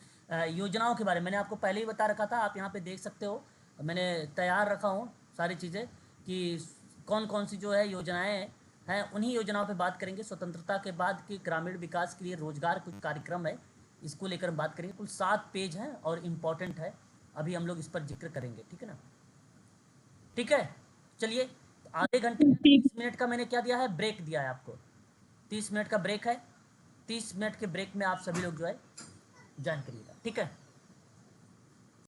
A: योजनाओं के बारे में, मैंने आपको पहले ही बता रखा था, आप यहाँ पे देख सकते हो, मैंने तैयार रखा हूँ सारी चीज़ें कि कौन कौन सी जो है योजनाएं हैं। उन्हीं योजनाओं पे बात करेंगे। स्वतंत्रता के बाद के ग्रामीण विकास के लिए रोजगार कुछ कार्यक्रम है, इसको लेकर हम बात करेंगे। कुल 7 पेज हैं और इम्पॉर्टेंट है, अभी हम लोग इस पर जिक्र करेंगे, ठीक है ना? ठीक है, चलिए। आधे घंटे 30 मिनट का मैंने क्या दिया है, ब्रेक दिया है आपको। 30 मिनट का ब्रेक है, 30 मिनट के ब्रेक में आप सभी लोग जो है ज्वाइन करिएगा, ठीक है?